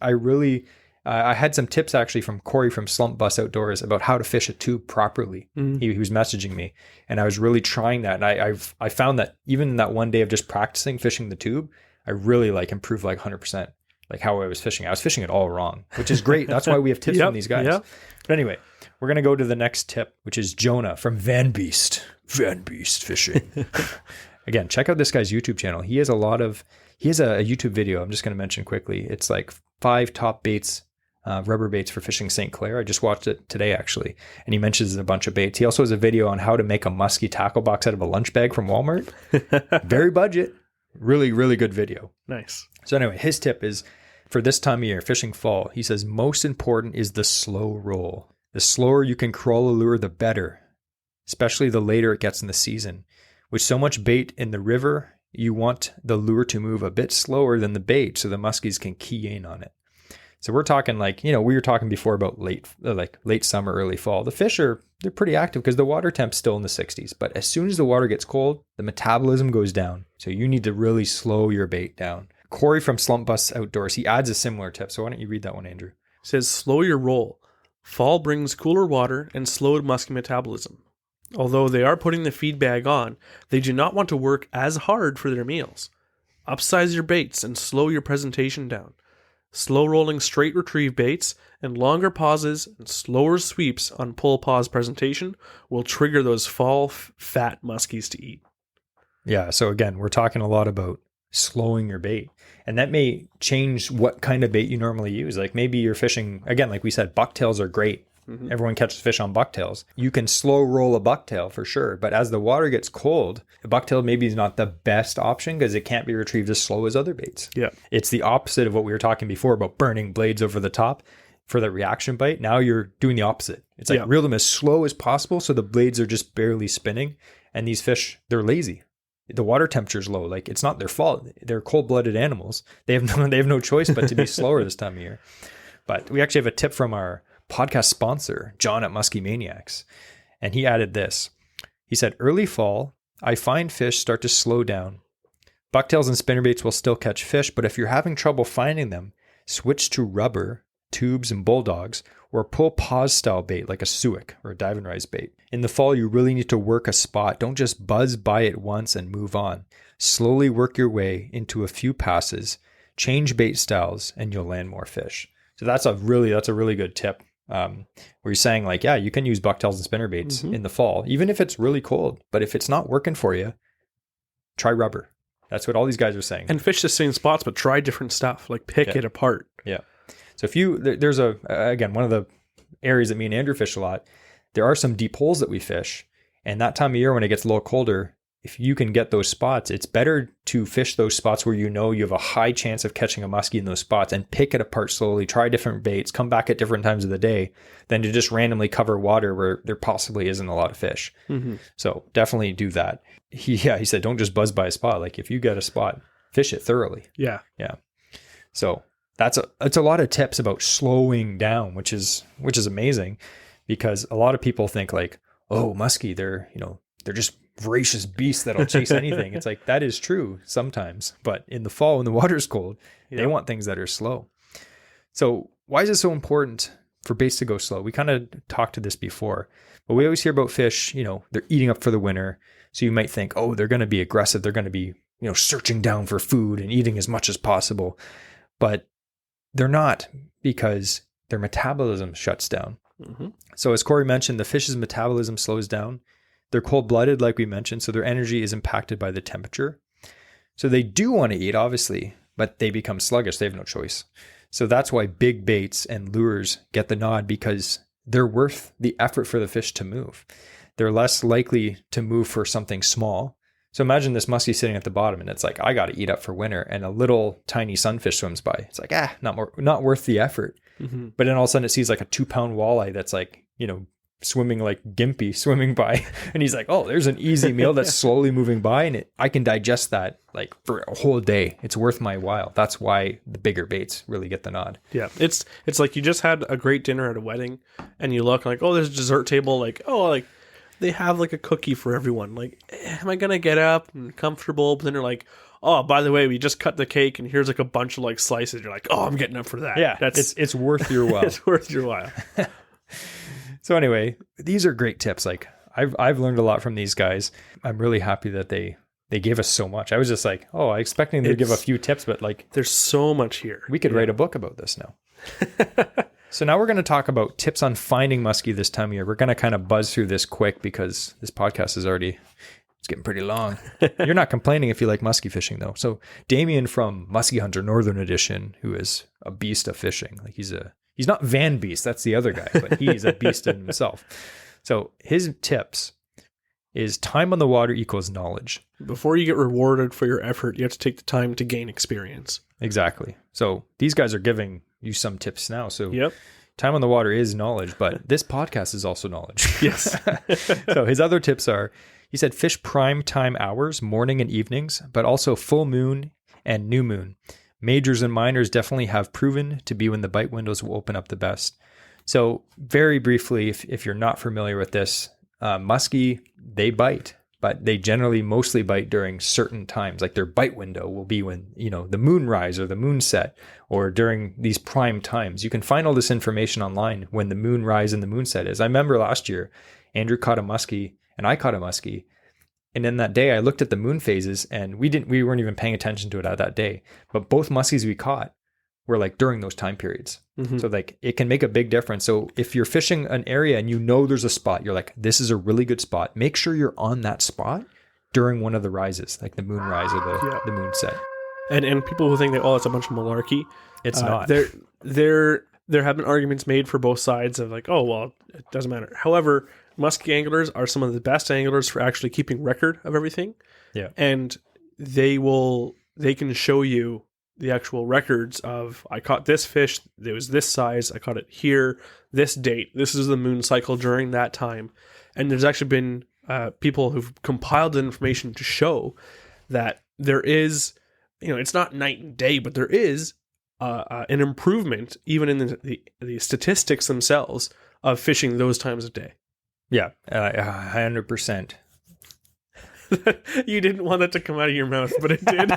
I had some tips actually from Corey from Slump Bus Outdoors about how to fish a tube properly. He was messaging me and I was really trying that. And I found that even in that one day of just practicing fishing the tube, I really improved 100%. Like how I was fishing. I was fishing it all wrong, which is great. That's why we have tips from these guys. But anyway, we're going to go to the next tip, which is Jonah from Vanbeast. Vanbeast fishing. Again, check out this guy's YouTube channel. He has a YouTube video I'm just going to mention quickly. It's like 5 top baits, rubber baits for fishing St. Clair. I just watched it today, actually. And he mentions a bunch of baits. He also has a video on how to make a musky tackle box out of a lunch bag from Walmart. Very budget. Really, really good video. Nice. So anyway, his tip is for this time of year, fishing fall, he says, most important is the slow roll. The slower you can crawl a lure, the better, especially the later it gets in the season. With so much bait in the river, you want the lure to move a bit slower than the bait so the muskies can key in on it. So we're talking we were talking before about late summer, early fall. The fish they're pretty active because the water temp's still in the 60s. But as soon as the water gets cold, the metabolism goes down. So you need to really slow your bait down. Corey from Slump Bus Outdoors, he adds a similar tip. So why don't you read that one, Andrew? says, slow your roll. Fall brings cooler water and slowed musky metabolism. Although they are putting the feed bag on, they do not want to work as hard for their meals. Upsize your baits and slow your presentation down. Slow rolling straight retrieve baits and longer pauses and slower sweeps on pull pause presentation will trigger those fall fat muskies to eat. Yeah. So again, we're talking a lot about slowing your bait, and that may change what kind of bait you normally use. Like maybe you're fishing, again, like we said, bucktails are great. Everyone catches fish on bucktails. You can slow roll a bucktail for sure, but as the water gets cold, a bucktail maybe is not the best option because it can't be retrieved as slow as other baits. Yeah. It's the opposite of what we were talking before about burning blades over the top for the reaction bite. Now you're doing the opposite. It's like reel them as slow as possible so the blades are just barely spinning, and these fish, they're lazy. The water temperature is low. Like it's not their fault. They're cold-blooded animals. They have no choice but to be slower this time of year. But we actually have a tip from our podcast sponsor, John at Musky Maniacs. And he added this. He said, early fall, I find fish start to slow down. Bucktails and spinnerbaits will still catch fish, but if you're having trouble finding them, switch to rubber, tubes, and bulldogs, or pull pause style bait like a suic or a dive and rise bait. In the fall, you really need to work a spot. Don't just buzz by it once and move on. Slowly work your way into a few passes, change bait styles, and you'll land more fish. So that's a really good tip. Where you're saying like, yeah, you can use bucktails and spinnerbaits in the fall, even if it's really cold. But if it's not working for you, try rubber. That's what all these guys are saying. And fish the same spots, but try different stuff. Like pick it apart. Yeah. So if there's again, one of the areas that me and Andrew fish a lot, there are some deep holes that we fish. And that time of year when it gets a little colder, if you can get those spots, it's better to fish those spots where you know you have a high chance of catching a muskie in those spots and pick it apart slowly, try different baits, come back at different times of the day, than to just randomly cover water where there possibly isn't a lot of fish. So definitely do that. He said, don't just buzz by a spot. Like if you get a spot, fish it thoroughly. Yeah. Yeah. So it's a lot of tips about slowing down, which is amazing, because a lot of people think like, oh, muskie, they're just voracious beasts that'll chase anything. It's like, that is true sometimes, but in the fall when the water's cold, they want things that are slow. So why is it so important for baits to go slow? We kind of talked to this before, but we always hear about fish, they're eating up for the winter. So you might think, oh, they're going to be aggressive. They're going to be, searching down for food and eating as much as possible. But they're not, because their metabolism shuts down. So as Corey mentioned, the fish's metabolism slows down. They're cold-blooded, like we mentioned, so their energy is impacted by the temperature. So they do want to eat, obviously, but they become sluggish. They have no choice. So that's why big baits and lures get the nod, because they're worth the effort for the fish to move. They're less likely to move for something small. So imagine this muskie sitting at the bottom, and it's like, I got to eat up for winter, and a little tiny sunfish swims by. It's like, not worth the effort. But then all of a sudden it sees like a 2-pound walleye that's like, swimming like gimpy, swimming by, and he's like, oh, there's an easy meal that's slowly moving by, and I can digest that like for a whole day. It's worth my while. That's why the bigger baits really get the nod. Yeah, it's like you just had a great dinner at a wedding, and you look like, oh, there's a dessert table, like, oh, like they have like a cookie for everyone. Like, am I gonna get up and comfortable? But then they're like, oh, by the way, we just cut the cake, and here's like a bunch of like slices. You're like, oh, I'm getting up for that. Yeah, it's worth your while. It's worth your while. So anyway, these are great tips. Like I've learned a lot from these guys. I'm really happy that they gave us so much. I was just like, oh, I expecting them to give a few tips, but like there's so much here. We could write a book about this now. So now we're going to talk about tips on finding muskie this time of year. We're going to kind of buzz through this quick because this podcast is it's getting pretty long. You're not complaining if you like muskie fishing though. So Damian from Musky Hunter Northern Edition, who is a beast of fishing. Like he's not Vanbeast, that's the other guy, but he's a beast in himself. So his tips is time on the water equals knowledge. Before you get rewarded for your effort, you have to take the time to gain experience. Exactly. So these guys are giving you some tips now. So time on the water is knowledge, but this podcast is also knowledge. Yes. So his other tips are, he said, fish prime time hours, morning and evenings, but also full moon and new moon. Majors and minors definitely have proven to be when the bite windows will open up the best. So very briefly, if you're not familiar with this, muskie, they bite but they generally mostly bite during certain times. Like their bite window will be when, the moon rise or the moon set, or during these prime times. You can find all this information online when the moon rise and the moon set is. I remember last year, Andrew caught a muskie and I caught a muskie. And then that day I looked at the moon phases and we weren't even paying attention to it that day. But both muskies we caught were like during those time periods. So like it can make a big difference. So if you're fishing an area and there's a spot, you're like, this is a really good spot. Make sure you're on that spot during one of the rises, like the moon rise or the moon set. And people who think that, it's a bunch of malarkey. It's not. There have been arguments made for both sides of like, it doesn't matter. However, musky anglers are some of the best anglers for actually keeping record of everything. Yeah. And they can show you the actual records of, I caught this fish, it was this size, I caught it here, this date, this is the moon cycle during that time. And there's actually been people who've compiled the information to show that there is, it's not night and day, but there is an improvement even in the statistics themselves of fishing those times of day. Yeah, 100%. You didn't want that to come out of your mouth, but it did.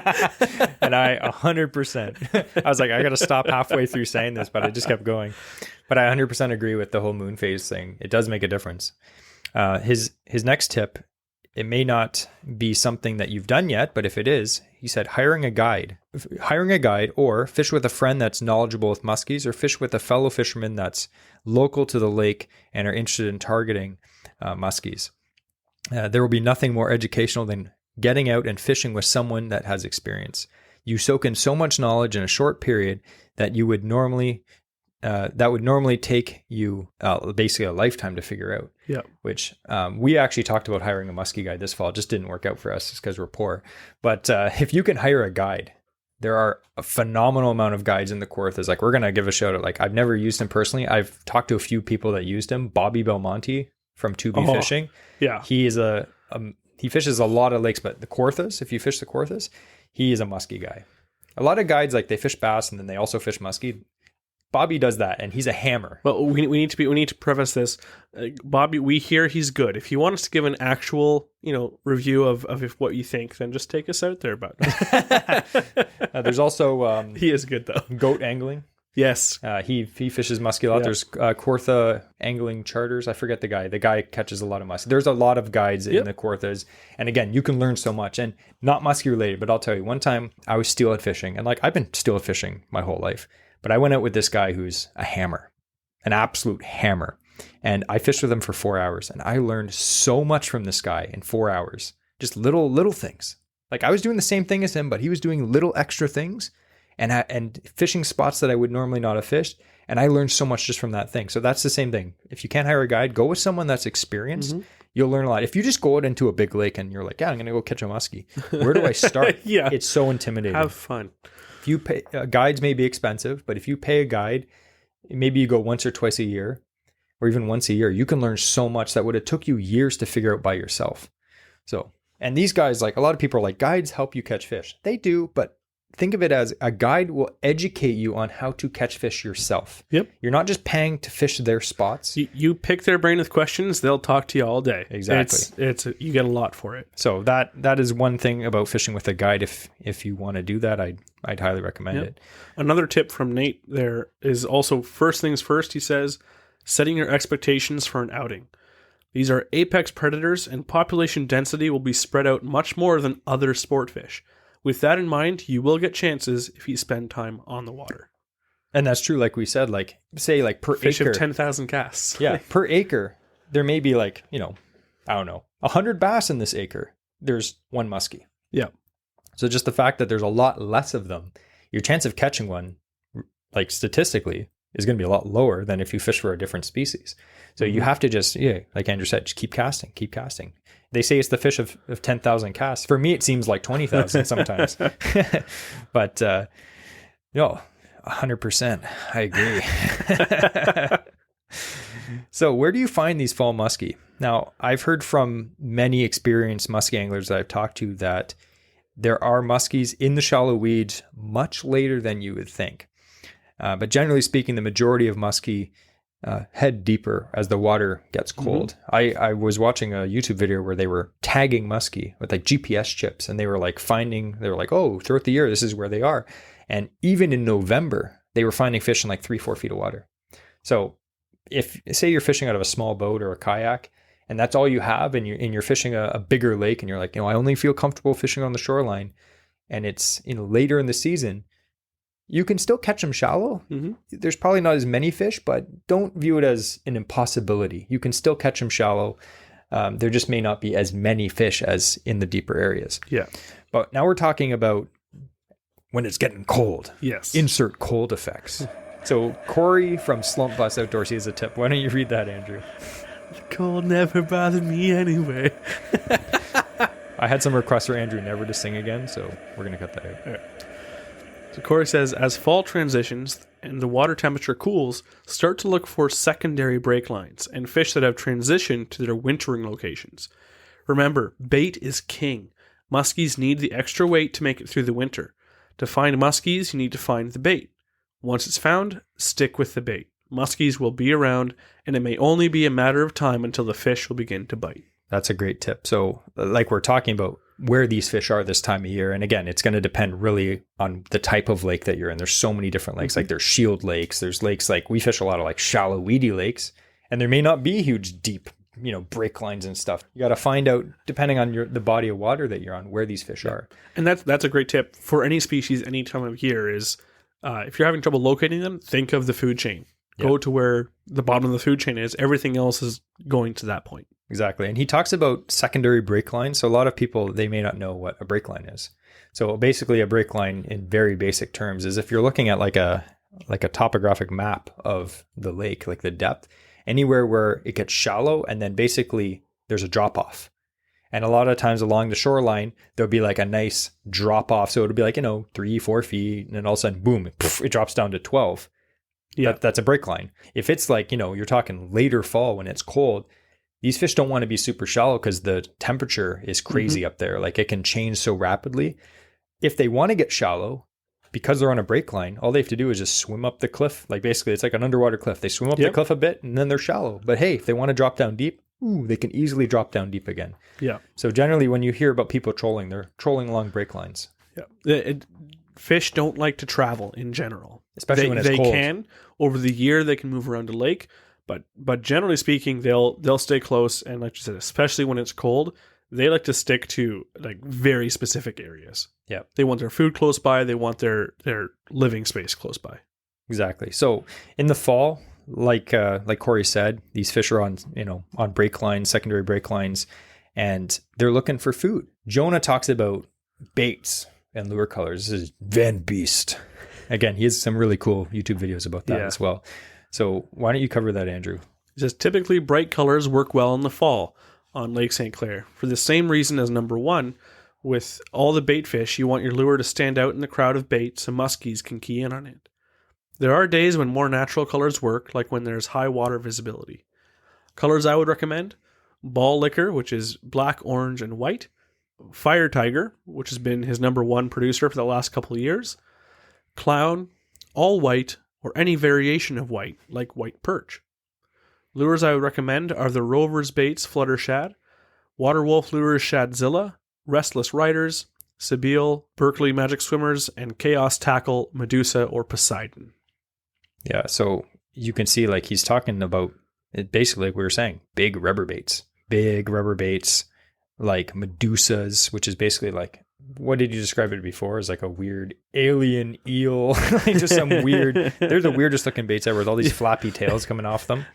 And I 100%. I was like, I got to stop halfway through saying this, but I just kept going. But I 100% agree with the whole moon phase thing. It does make a difference. His next tip, it may not be something that you've done yet, but if it is, he said hiring a guide or fish with a friend that's knowledgeable with muskies, or fish with a fellow fisherman that's local to the lake and are interested in targeting muskies. There will be nothing more educational than getting out and fishing with someone that has experience. You soak in so much knowledge in a short period that would normally take you basically a lifetime to figure out. Yeah. Which we actually talked about hiring a muskie guide this fall. It just didn't work out for us just because we're poor. But if you can hire a guide, there are a phenomenal amount of guides in the Kawarthas. Like, we're going to give a shout out. Like, I've never used him personally. I've talked to a few people that used him. Bobby Belmonte from Toothy Fishing. Yeah. He is he fishes a lot of lakes, but the Kawarthas, if you fish the Kawarthas, he is a muskie guy. A lot of guides, like, they fish bass and then they also fish muskie. Bobby does that, and he's a hammer. Well, we need to preface this. Bobby, we hear he's good. If you want us to give an actual, review of if what you think, then just take us out there. But there's also he is good though. Goat angling. Yes, he fishes muskie a lot. Yeah. There's Kawartha angling charters. I forget the guy. The guy catches a lot of muskie. There's a lot of guides in the Kawarthas, and again, you can learn so much. And not muskie related, but I'll tell you. One time I was steelhead fishing, and I've been steelhead fishing my whole life. But I went out with this guy who's a hammer, an absolute hammer. And I fished with him for 4 hours. And I learned so much from this guy in 4 hours. Just little things. Like, I was doing the same thing as him, but he was doing little extra things and fishing spots that I would normally not have fished. And I learned so much just from that thing. So that's the same thing. If you can't hire a guide, go with someone that's experienced. Mm-hmm. You'll learn a lot. If you just go out into a big lake and you're like, I'm going to go catch a muskie. Where do I start? Yeah. It's so intimidating. Have fun. If you pay, guides may be expensive, but if you pay a guide, maybe you go once or twice a year, or even once a year, you can learn so much that would have took you years to figure out by yourself. So, and these guys, like, a lot of people are like, guides help you catch fish. They do, but think of it as a guide will educate you on how to catch fish yourself. Yep. You're not just paying to fish their spots. You pick their brain with questions, they'll talk to you all day. Exactly. You get a lot for it. So that is one thing about fishing with a guide. If you want to do that, I'd highly recommend it. Another tip from Nate there is also, first things first, he says, setting your expectations for an outing. These are apex predators, and population density will be spread out much more than other sport fish. With that in mind, you will get chances if you spend time on the water. And that's true, like we said, like, say, like, per fish acre. Fish of 10,000 casts. Yeah, per acre, there may be, like, I don't know, 100 bass in this acre. There's one muskie. Yeah. So just the fact that there's a lot less of them, your chance of catching one, like, statistically, is going to be a lot lower than if you fish for a different species. So you have to just, like Andrew said, just keep casting. They say it's the fish of 10,000 casts. For me, it seems like 20,000 sometimes. But, 100%. I agree. So where do you find these fall muskie? Now, I've heard from many experienced muskie anglers that I've talked to that there are muskies in the shallow weeds much later than you would think. But generally speaking, the majority of muskie head deeper as the water gets cold. I was watching a YouTube video where they were tagging muskie with like GPS chips, and they were like oh, throughout the year, this is where they are. And even in November, they were finding fish in like 3-4 feet of water. So if say you're fishing out of a small boat or a kayak, and that's all you have, and you're fishing a bigger lake, and you're like, I only feel comfortable fishing on the shoreline, and it's later in the season, you can still catch them shallow. There's probably not as many fish, but don't view it as an impossibility. You can still catch them shallow. There just may not be as many fish as in the deeper areas. Yeah. But now we're talking about when it's getting cold. Yes. Insert cold effects. So Corey from Slump Bus Outdoors, he has a tip. Why don't you read that, Andrew? The cold never bothered me anyway. I had some requests for Andrew never to sing again, so we're going to cut that out. All right. So Corey says, as fall transitions and the water temperature cools, start to look for secondary break lines and fish that have transitioned to their wintering locations. Remember, bait is king. Muskies need the extra weight to make it through the winter. To find muskies, you need to find the bait. Once it's found, stick with the bait. Muskies will be around, and it may only be a matter of time until the fish will begin to bite. That's a great tip. So like we're talking about where these fish are this time of year. And again, it's going to depend really on the type of lake that you're in. There's so many different lakes. Like there's shield lakes. There's lakes like we fish a lot of like shallow, weedy lakes. And there may not be huge, deep, break lines and stuff. You got to find out, depending on the body of water that you're on, where these fish are. And that's a great tip for any species, any time of year is if you're having trouble locating them, think of the food chain. Go to where the bottom of the food chain is. Everything else is going to that point. Exactly. And he talks about secondary break lines. So a lot of people, they may not know what a break line is. So basically a break line in very basic terms is if you're looking at like a topographic map of the lake, like the depth, anywhere where it gets shallow and then basically there's a drop off. And a lot of times along the shoreline, there'll be like a nice drop off. So it'll be like, 3-4 feet. And then all of a sudden, boom, it drops down to 12. Yeah, that's a break line. If it's like, you're talking later fall when it's cold, these fish don't want to be super shallow because the temperature is crazy up there. Like it can change so rapidly. If they want to get shallow, because they're on a break line, all they have to do is just swim up the cliff. Like basically it's like an underwater cliff. They swim up the cliff a bit and then they're shallow. But hey, if they want to drop down deep, they can easily drop down deep again. Yeah. So generally when you hear about people trolling, they're trolling along break lines. Yeah. Fish don't like to travel in general. Especially when it's cold. They can. Over the year, they can move around a lake. But generally speaking, they'll stay close. And like you said, especially when it's cold, they like to stick to like very specific areas. Yeah. They want their food close by. They want their living space close by. Exactly. So in the fall, like Corey said, these fish are on break lines, secondary break lines, and they're looking for food. Jonah talks about baits and lure colors. This is Vanbeast. Again, he has some really cool YouTube videos about that as well. So why don't you cover that, Andrew? He says, typically bright colors work well in the fall on Lake St. Clair. For the same reason as number one, with all the bait fish, you want your lure to stand out in the crowd of bait so muskies can key in on it. There are days when more natural colors work, like when there's high water visibility. Colors I would recommend: ball liquor, which is black, orange, and white; fire tiger, which has been his number one producer for the last couple of years; clown, all white, or any variation of white, like white perch. Lures I would recommend are the Rover's Baits Flutter Shad, Water Wolf Lures Shadzilla, Restless Riders, Sebile, Berkeley Magic Swimmers, and Chaos Tackle, Medusa, or Poseidon. Yeah, so you can see like he's talking about it basically like we were saying, big rubber baits like Medusas, which is basically like, what did you describe it before? As like a weird alien eel, like just some weird, they're the weirdest looking baits ever with all these flappy tails coming off them,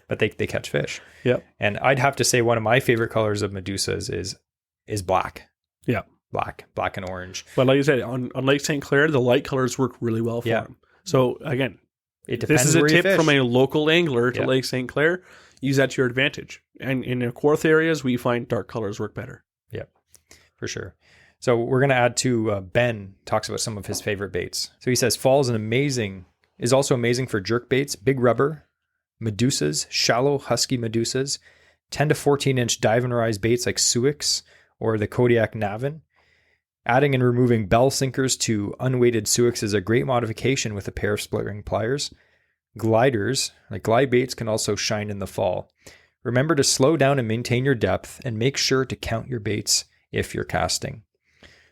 but they catch fish. Yep. And I'd have to say one of my favorite colors of Medusas is black. Yeah. Black and orange. But like you said, on Lake St. Clair, the light colors work really well for them. So again, this is a tip from a local angler to Lake St. Clair. Use that to your advantage. And in the Kawartha areas, we find dark colors work better. Yeah, for sure. So we're going to add to Ben talks about some of his favorite baits. So he says fall is also amazing for jerk baits, big rubber, Medusas, shallow husky Medusas, 10 to 14 inch dive and rise baits like Suix or the Kodiak Navin. Adding and removing bell sinkers to unweighted Suix is a great modification with a pair of split ring pliers. Gliders, like glide baits, can also shine in the fall. Remember to slow down and maintain your depth, and make sure to count your baits if you're casting.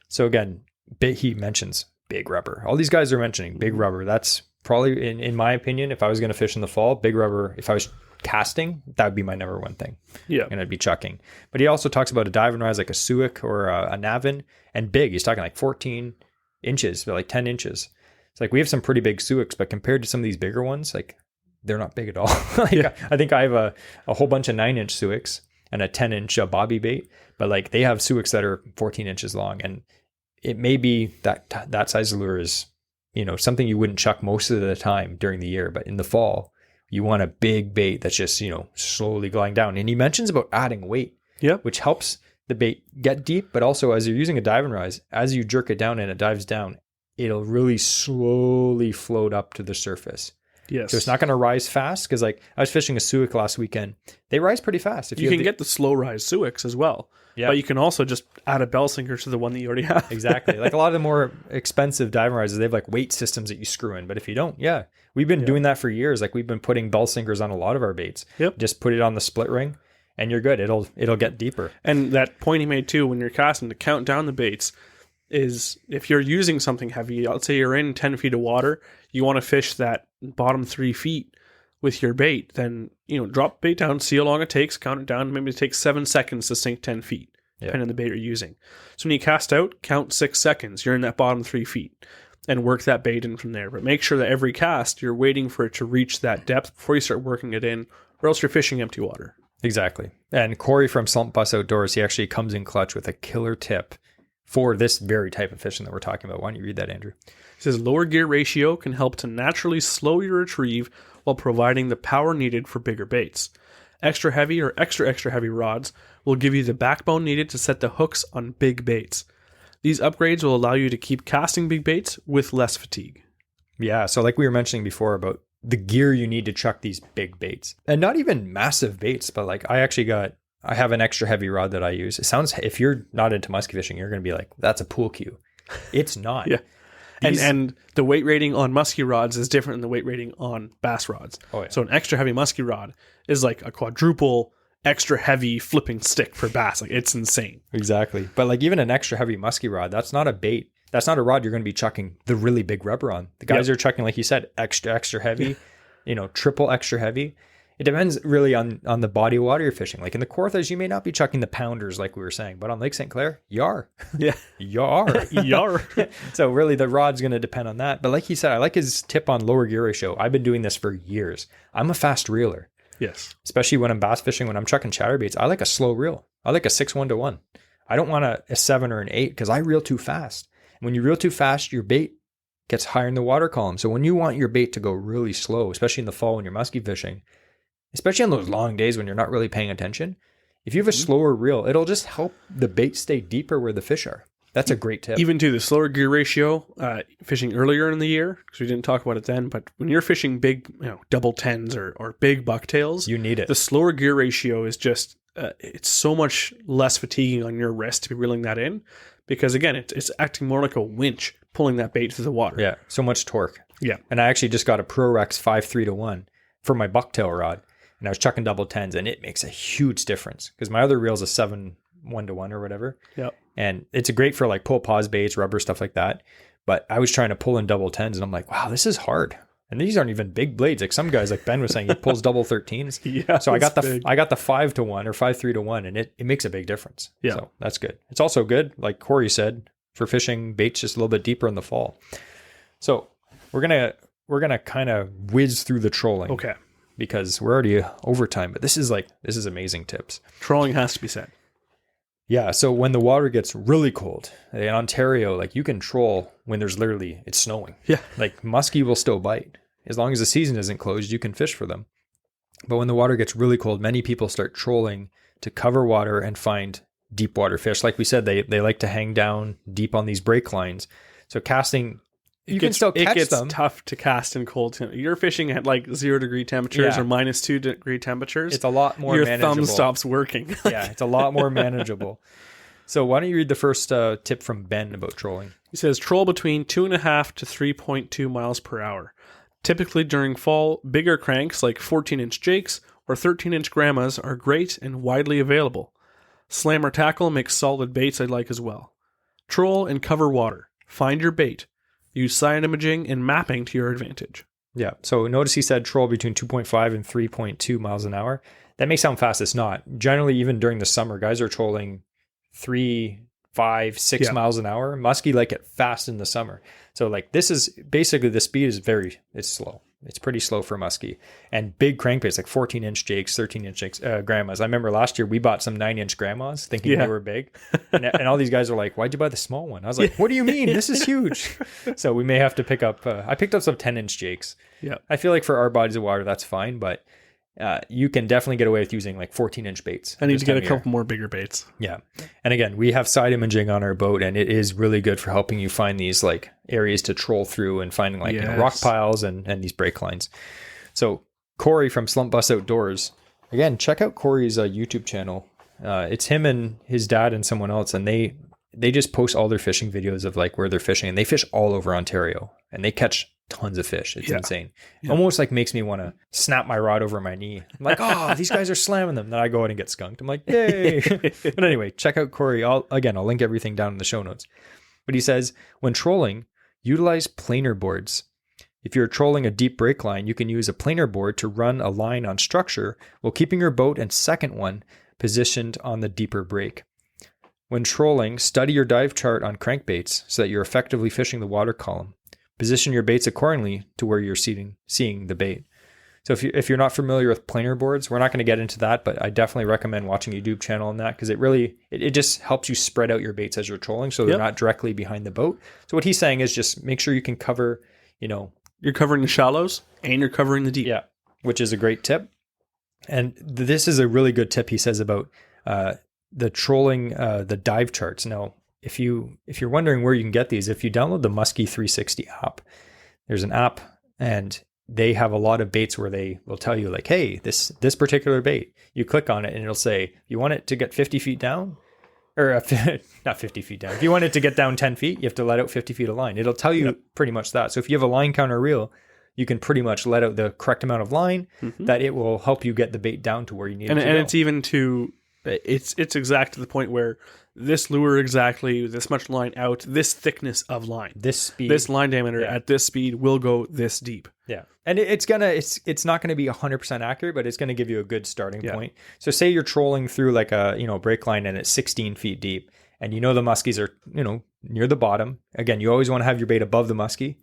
So again, he mentions big rubber. All these guys are mentioning big rubber. That's probably, in my opinion, if I was going to fish in the fall, big rubber, if I was casting, that would be my number one thing. Yeah. And I'd be chucking. But he also talks about a dive and rise like a Suic or a Navin, and big. He's talking like 14 inches, but like 10 inches. It's like we have some pretty big Suics, but compared to some of these bigger ones, like they're not big at all. I think I have a whole bunch of 9-inch Suics and a 10-inch bobby bait, but like they have Suics that are 14 inches long, and it may be that size of lure is, something you wouldn't chuck most of the time during the year, but in the fall, you want a big bait that's just, slowly gliding down. And he mentions about adding weight, which helps the bait get deep, but also as you're using a dive and rise, as you jerk it down and it dives down, it'll really slowly float up to the surface. Yes. So it's not going to rise fast, because like I was fishing a Suic last weekend. They rise pretty fast. If you can get the slow rise Suics as well. Yeah. But you can also just add a bell sinker to the one that you already have. Exactly. Like a lot of the more expensive dive rises, they have like weight systems that you screw in. But if you don't, we've been doing that for years. Like we've been putting bell sinkers on a lot of our baits. Yep. Just put it on the split ring and you're good. It'll get deeper. And that point he made too, when you're casting to count down the baits, is if you're using something heavy, let's say you're in 10 feet of water, you want to fish that bottom 3 feet with your bait, then, drop bait down, see how long it takes, count it down. Maybe it takes 7 seconds to sink 10 feet, depending on the bait you're using. So when you cast out, count 6 seconds. You're in that bottom 3 feet and work that bait in from there. But make sure that every cast, you're waiting for it to reach that depth before you start working it in, or else you're fishing empty water. Exactly. And Corey from Slump Bus Outdoors, he actually comes in clutch with a killer tip for this very type of fishing that we're talking about. Why don't you read that, Andrew? It says lower gear ratio can help to naturally slow your retrieve while providing the power needed for bigger baits. Extra heavy or extra heavy rods will give you the backbone needed to set the hooks on big baits. These upgrades will allow you to keep casting big baits with less fatigue. Yeah, so like we were mentioning before about the gear you need to chuck these big baits. And not even massive baits, but like I have an extra heavy rod that I use. It sounds, if you're not into musky fishing, you're going to be like, that's a pool cue. It's not. Yeah. And the weight rating on musky rods is different than the weight rating on bass rods. Oh, yeah. So an extra heavy musky rod is like a quadruple extra heavy flipping stick for bass. Like it's insane. Exactly. But like even an extra heavy musky rod, that's not a bait. That's not a rod you're going to be chucking the really big rubber on. The guys are chucking, like you said, extra heavy, triple extra heavy. It depends really on the body of water you're fishing. Like in the Kawarthas, you may not be chucking the pounders like we were saying, but on Lake St. Clair, you are. Yeah. You are. You are. So really the rod's going to depend on that. But like he said, I like his tip on lower gear ratio. I've been doing this for years. I'm a fast reeler. Yes. Especially when I'm bass fishing, when I'm chucking chatterbaits, I like a slow reel. I like a 6-1-1. I don't want a 7 or an 8 because I reel too fast. And when you reel too fast, your bait gets higher in the water column. So when you want your bait to go really slow, especially in the fall when you're musky fishing, especially on those long days when you're not really paying attention, if you have a slower reel, it'll just help the bait stay deeper where the fish are. That's a great tip. Even to the slower gear ratio, fishing earlier in the year, because we didn't talk about it then, but when you're fishing big, double tens or big bucktails, you need it. The slower gear ratio is just, it's so much less fatiguing on your wrist to be reeling that in, because again, it's acting more like a winch pulling that bait through the water. Yeah, so much torque. Yeah. And I actually just got a ProRex 5-3-1 for my bucktail rod. And I was chucking double tens, and it makes a huge difference because my other reel is a 7-1-1 or whatever. Yep. And it's great for like pull pause baits, rubber, stuff like that. But I was trying to pull in double tens, and I'm like, wow, this is hard. And these aren't even big blades. Like some guys, like Ben was saying, he pulls double 13s. Yeah. So I got the 5-1 or 5-3-1, and it makes a big difference. Yeah. So that's good. It's also good, like Corey said, for fishing baits just a little bit deeper in the fall. So we're gonna kind of whiz through the trolling. Okay. Because we're already over time, but this is amazing tips. Trolling has to be said. Yeah. So when the water gets really cold in Ontario, like you can troll when it's snowing. Yeah. Like muskie will still bite. As long as the season isn't closed, you can fish for them. But when the water gets really cold, many people start trolling to cover water and find deep water fish. Like we said, they like to hang down deep on these break lines. So casting, you can still catch them. It gets tough to cast in cold. You're fishing at like 0 degree temperatures or -2 degree temperatures. It's a lot more Your manageable. thumb stops working. Yeah, it's a lot more manageable. So why don't you read the first tip from Ben about trolling? He says, troll between 2.5 to 3.2 miles per hour. Typically during fall, bigger cranks like 14-inch jakes or 13-inch grandmas are great and widely available. Slam or tackle makes solid baits I like as well. Troll and cover water. Find your bait. Use cyan imaging and mapping to your advantage. Yeah. So notice he said troll between 2.5 and 3.2 miles an hour. That may sound fast. It's not. Generally, even during the summer, guys are trolling 3, 5, 6 miles an hour. Musky like it fast in the summer. So like this is basically the speed is it's slow. It's pretty slow for musky. And big crankbaits like 14-inch jakes, 13-inch jakes, grandmas. I remember last year we bought some 9-inch grandmas thinking they were big. And all these guys are like, why'd you buy the small one? I was like, what do you mean? This is huge. So we may have to pick up, I picked up some 10-inch jakes. Yeah. I feel like for our bodies of water, that's fine. But you can definitely get away with using like 14-inch baits. I need to get a couple more bigger baits. Yeah. And again, we have side imaging on our boat, and it is really good for helping you find these like areas to troll through and finding like rock piles and these break lines. So Corey from Slump Bus Outdoors, again, check out Corey's YouTube channel. It's him and his dad and someone else, and they just post all their fishing videos of like where they're fishing, and they fish all over Ontario, and they catch tons of fish. It's insane. Yeah. Almost like makes me want to snap my rod over my knee. I'm like, oh, these guys are slamming them. Then I go out and get skunked. I'm like, yay. But anyway, check out Corey. I'll link everything down in the show notes. But he says, when trolling, utilize planer boards. If you're trolling a deep break line, you can use a planer board to run a line on structure while keeping your boat and second one positioned on the deeper break. When trolling, study your dive chart on crankbaits so that you're effectively fishing the water column. Position your baits accordingly to where you're seeing the bait. So if you're not familiar with planer boards, we're not going to get into that, but I definitely recommend watching a YouTube channel on that because it just helps you spread out your baits as you're trolling so they're not directly behind the boat. So what he's saying is just make sure you can cover, you're covering the shallows and you're covering the deep. Yeah, which is a great tip. And this is a really good tip he says about the trolling, the dive charts. Now, if you're wondering where you can get these, if you download the Musky 360 app, there's an app and they have a lot of baits where they will tell you like, hey, this particular bait, you click on it and it'll say, you want it to get 50 feet down or not 50 feet down. If you want it to get down 10 feet, you have to let out 50 feet of line. It'll tell you pretty much that. So if you have a line counter reel, you can pretty much let out the correct amount of line that it will help you get the bait down to where you need it to go. And it's even it's exact to the point where this lure exactly, this much line out, this thickness of line, this speed, this line diameter at this speed will go this deep. Yeah. And it's not going to be 100% accurate, but it's going to give you a good starting point. So say you're trolling through like a, break line and it's 16 feet deep and the muskies are, near the bottom. Again, you always want to have your bait above the muskie.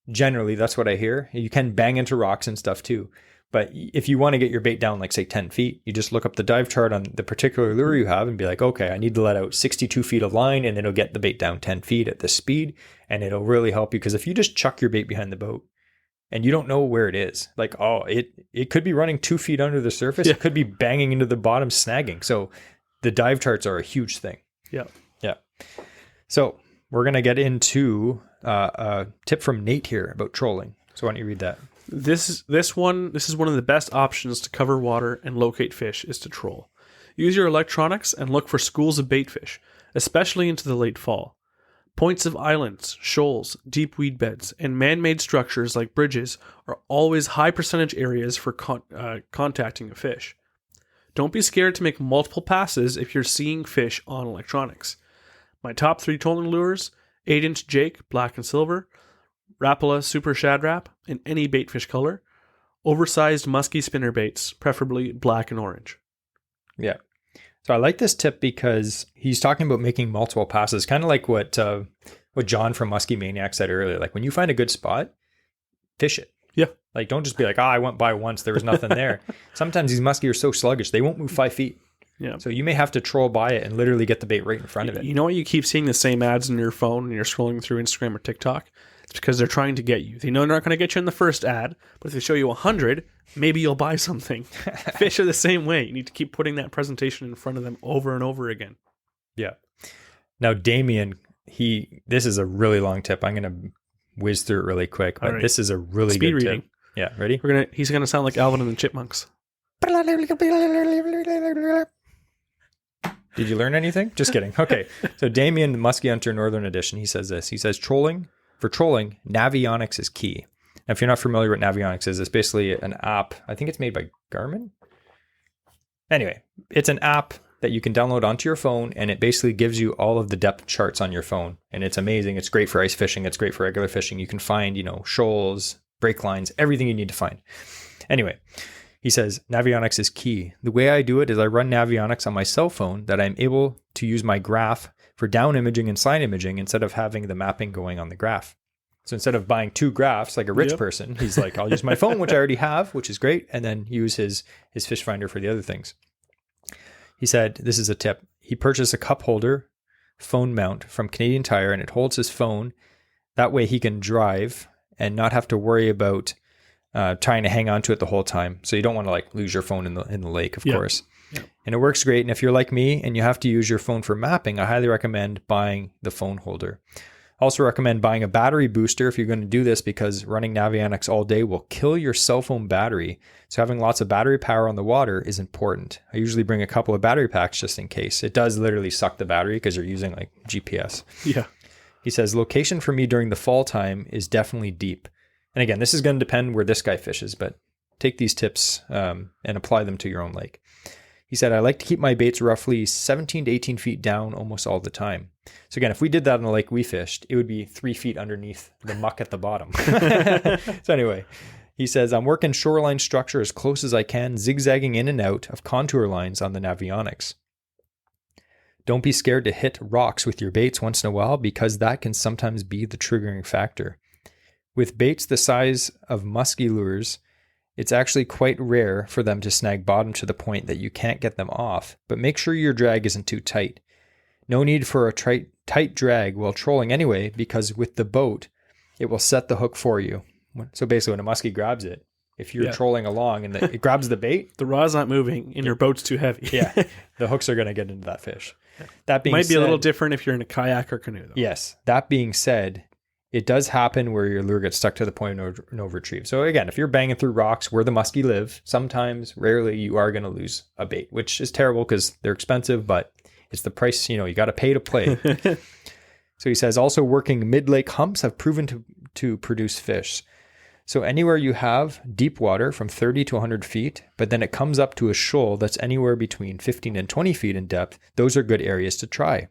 Generally, that's what I hear. You can bang into rocks and stuff too. But if you want to get your bait down, like say 10 feet, you just look up the dive chart on the particular lure you have and be like, okay, I need to let out 62 feet of line and it'll get the bait down 10 feet at this speed. And it'll really help you because if you just chuck your bait behind the boat and you don't know where it is, like, it could be running 2 feet under the surface. It could be banging into the bottom, snagging. So the dive charts are a huge thing. Yeah. Yeah. So we're going to get into a tip from Nate here about trolling. So why don't you read that? This is one of the best options to cover water and locate fish is to troll. Use your electronics and look for schools of baitfish, especially into the late fall. Points of islands, shoals, deep weed beds, and man-made structures like bridges are always high percentage areas for contacting a fish. Don't be scared to make multiple passes if you're seeing fish on electronics. My top 3 trolling lures, 8-inch Jake, black and silver, Rapala Super Shad Rap in any baitfish color, oversized musky spinner baits, preferably black and orange. Yeah. So I like this tip because he's talking about making multiple passes, kind of like what John from Musky Maniac said earlier. Like when you find a good spot, fish it. Yeah. Like don't just be like, I went by once, there was nothing there. Sometimes these muskie are so sluggish, they won't move 5 feet. Yeah. So you may have to troll by it and literally get the bait right in front of it. You know what? You keep seeing the same ads on your phone and you're scrolling through Instagram or TikTok? It's because they're trying to get you. They know they're not going to get you in the first ad, but if they show you 100, maybe you'll buy something. Fish are the same way. You need to keep putting that presentation in front of them over and over again. Yeah. Now, Damian, this is a really long tip. I'm going to whiz through it really quick, but this is a really Speed good reading. tip. Yeah, ready? He's going to sound like Alvin and the Chipmunks. Did you learn anything? Just kidding. Okay. So Damian, the Musky Hunter Northern Edition, he says this. He says, for trolling, navionics is key. Now, if you're not familiar with Navionics is, it's basically an app. I think it's made by Garmin. Anyway, it's an app that you can download onto your phone, and it basically gives you all of the depth charts on your phone. And it's amazing. It's great for ice fishing. It's great for regular fishing. You can find, shoals, break lines, everything you need to find. Anyway, he says, Navionics is key. The way I do it is I run Navionics on my cell phone that I'm able to use my graph for down imaging and side imaging instead of having the mapping going on the graph. So instead of buying 2 graphs like a rich person, he's like, I'll use my phone, which I already have, which is great, and then use his fish finder for the other things. He said, this is a tip. He purchased a cup holder phone mount from Canadian Tire, and it holds his phone. That way he can drive and not have to worry about trying to hang on to it the whole time. So you don't want to lose your phone in the lake, of course. Yeah. And it works great. And if you're like me and you have to use your phone for mapping, I highly recommend buying the phone holder. Also recommend buying a battery booster if you're going to do this, because running Navionics all day will kill your cell phone battery. So having lots of battery power on the water is important. I usually bring a couple of battery packs just in case. It does literally suck the battery because you're using GPS. Yeah. He says, location for me during the fall time is definitely deep. And again, this is going to depend where this guy fishes, but take these tips and apply them to your own lake. He said, I like to keep my baits roughly 17 to 18 feet down almost all the time. So again, if we did that in the lake we fished, it would be 3 feet underneath the muck at the bottom. So anyway, he says, I'm working shoreline structure as close as I can, zigzagging in and out of contour lines on the Navionics. Don't be scared to hit rocks with your baits once in a while, because that can sometimes be the triggering factor. With baits the size of musky lures, it's actually quite rare for them to snag bottom to the point that you can't get them off, but make sure your drag isn't too tight. No need for a tight drag while trolling anyway, because with the boat, it will set the hook for you. So basically when a muskie grabs it, if you're trolling along and it grabs the bait, the rod's not moving and your boat's too heavy. The hooks are going to get into that fish. That being Might be said, a little different if you're in a kayak or canoe, though. Yes. That being said, it does happen where your lure gets stuck to the point of no retrieve. So again, if you're banging through rocks where the muskie live, sometimes, rarely, you are going to lose a bait, which is terrible because they're expensive, but it's the price, you got to pay to play. So he says, also working mid-lake humps have proven to produce fish. So anywhere you have deep water from 30 to 100 feet, but then it comes up to a shoal that's anywhere between 15 and 20 feet in depth, those are good areas to try.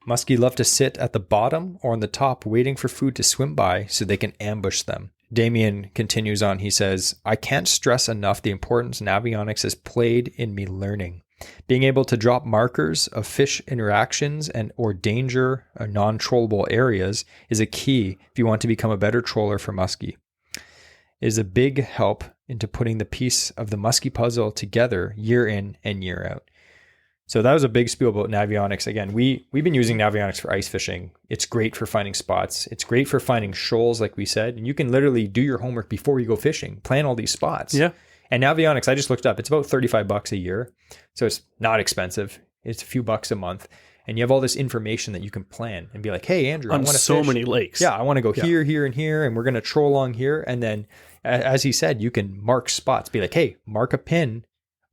Muskie love to sit at the bottom or on the top waiting for food to swim by so they can ambush them. Damian continues on. He says, I can't stress enough the importance Navionics has played in me learning. Being able to drop markers of fish interactions and or danger or non-trollable areas is a key if you want to become a better troller for muskie. It is a big help into putting the piece of the muskie puzzle together year in and year out. So that was a big spiel about Navionics. Again, we've been using Navionics for ice fishing. It's great for finding spots. It's great for finding shoals, like we said. And you can literally do your homework before you go fishing, plan all these spots. Yeah. And Navionics, I just looked up, it's about $35 a year. So it's not expensive. It's a few bucks a month. And you have all this information that you can plan and be like, hey, Andrew, I want to fish. On so many lakes. Yeah, I want to go here, here, and here. And we're going to troll along here. And then, as he said, you can mark spots. Be like, hey, mark a pin.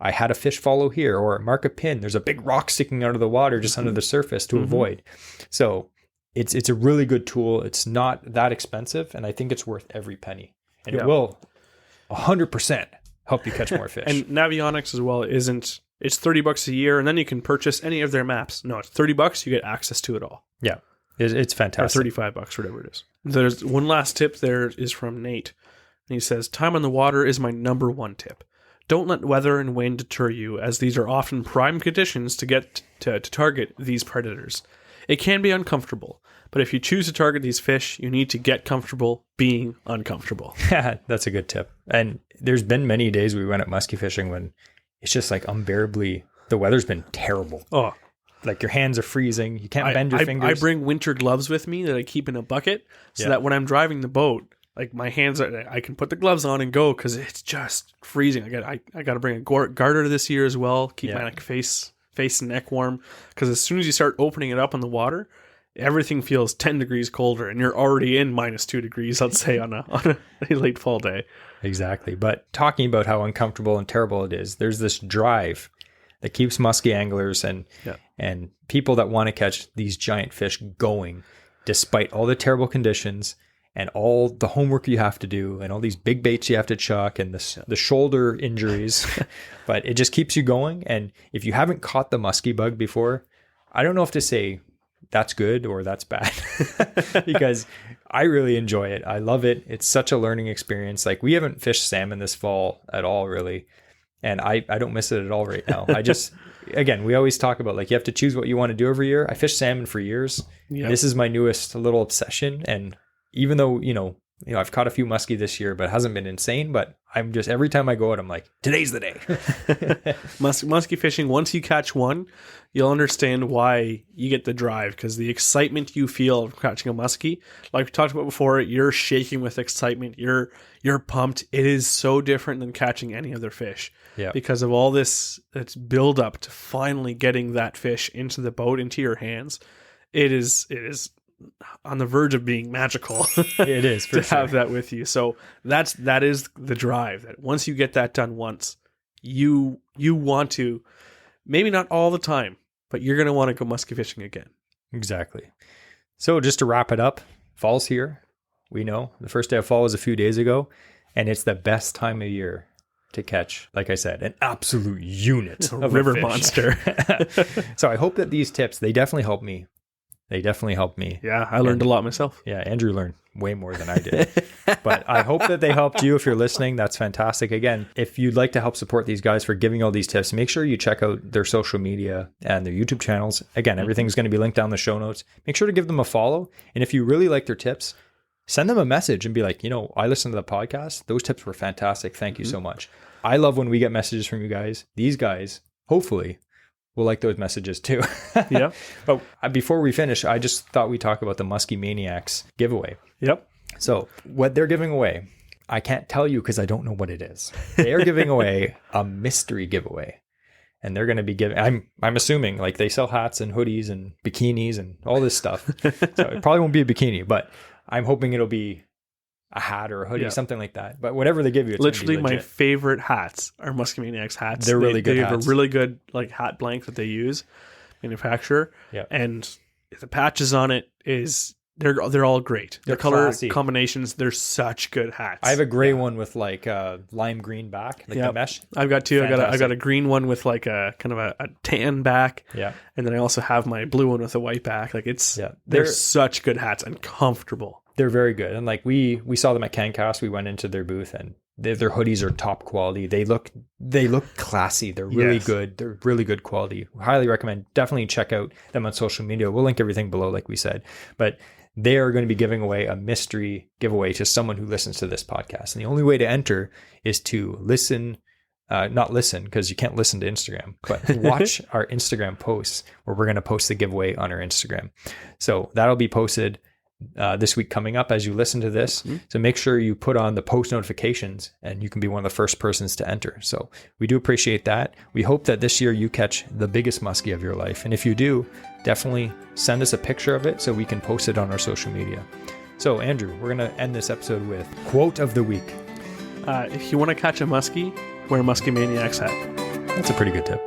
I had a fish follow here, or mark a pin. There's a big rock sticking out of the water just under the surface to avoid. So it's a really good tool. It's not that expensive, and I think it's worth every penny. And it will 100% help you catch more fish. And Navionics as well it's $30 a year, and then you can purchase any of their maps. No, it's $30. You get access to it all. Yeah, it's fantastic. Or $35, whatever it is. There's one last tip there is from Nate. And he says, time on the water is my number one tip. Don't let weather and wind deter you, as these are often prime conditions to get to target these predators. It can be uncomfortable, but if you choose to target these fish, you need to get comfortable being uncomfortable. Yeah, that's a good tip. And there's been many days we went at muskie fishing when it's just unbearably, the weather's been terrible. Oh, your hands are freezing. You can't bend your fingers. I bring winter gloves with me that I keep in a bucket so that when I'm driving the boat, my hands, I can put the gloves on and go because it's just freezing. I got to bring a garter this year as well. Keep my face and neck warm, because as soon as you start opening it up in the water, everything feels 10 degrees colder, and you're already in -2 degrees, let's say, on a late fall day. Exactly. But talking about how uncomfortable and terrible it is, there's this drive that keeps muskie anglers and people that want to catch these giant fish going, despite all the terrible conditions. and all the homework you have to do and all these big baits you have to chuck and the shoulder injuries, but it just keeps you going. And if you haven't caught the musky bug before, I don't know if to say that's good or that's bad because I really enjoy it. I love it. It's such a learning experience. Like we haven't fished salmon this fall at all, really. And I don't miss it at all right now. I just, again, we always talk about like, you have to choose what you want to do every year. I fished salmon for years. Yep. This is my newest little obsession. And even though, I've caught a few muskie this year, but it hasn't been insane. But I'm just, every time I go out, I'm like, today's the day. Musky fishing, once you catch one, you'll understand why you get the drive, because the excitement you feel of catching a muskie, like we talked about before, you're shaking with excitement. You're pumped. It is so different than catching any other fish. Yeah. Because of all this that's build up to finally getting that fish into the boat, into your hands. It is on the verge of being magical. It is to have that with you. So that is the drive, that once you get that done once, you want to, maybe not all the time, but you're going to want to go musky fishing again. Exactly. So just to wrap it up, fall's here. We know the first day of fall was a few days ago, and it's the best time of year to catch, like I said, an absolute unit of river a fish. Monster. So I hope that these tips, they definitely help me. Yeah, I learned a lot myself. Yeah, Andrew learned way more than I did. But I hope that they helped you. If you're listening, that's fantastic. Again, if you'd like to help support these guys for giving all these tips, make sure you check out their social media and their YouTube channels. Again, everything's going to be linked down in the show notes. Make sure to give them a follow. And if you really like their tips, send them a message and be like, I listened to the podcast. Those tips were fantastic. Thank you so much. I love when we get messages from you guys. These guys, hopefully, will like those messages too. Yeah. But before we finish, I just thought we'd talk about the Musky Maniacs giveaway. Yep. So what they're giving away, I can't tell you because I don't know what it is. They are giving away a mystery giveaway. And they're going to be giving, I'm assuming, like they sell hats and hoodies and bikinis and all this stuff. So it probably won't be a bikini, but I'm hoping it'll be a hat or a hoodie, something like that. But whatever they give you, it's literally gonna be my legit. Favorite hats are Musky Maniacs hats. They're really good. They hats. have a really good hat blank that they use, manufacturer. Yeah. And the patches on it they're all great. They're the color classy. Combinations, they're such good hats. I have a gray one with like lime green back, like the mesh. I've got two. Fantastic. I got a green one with like a kind of a tan back. Yeah. And then I also have my blue one with a white back. Like they're such good hats and comfortable. They're very good. And like we saw them at CanCast. We went into their booth and their hoodies are top quality. They look classy. They're really good. They're really good quality. Highly recommend. Definitely check out them on social media. We'll link everything below, like we said. But they are going to be giving away a mystery giveaway to someone who listens to this podcast. And the only way to enter is to not listen, because you can't listen to Instagram, but watch our Instagram posts where we're going to post the giveaway on our Instagram. So that'll be posted this week coming up as you listen to this. Mm-hmm. So make sure you put on the post notifications and you can be one of the first persons to enter. So we do appreciate that. We hope that this year you catch the biggest muskie of your life. And if you do, definitely send us a picture of it so we can post it on our social media. So Andrew, we're going to end this episode with quote of the week. If you want to catch a muskie, wear a Musky Maniacs hat. That's a pretty good tip.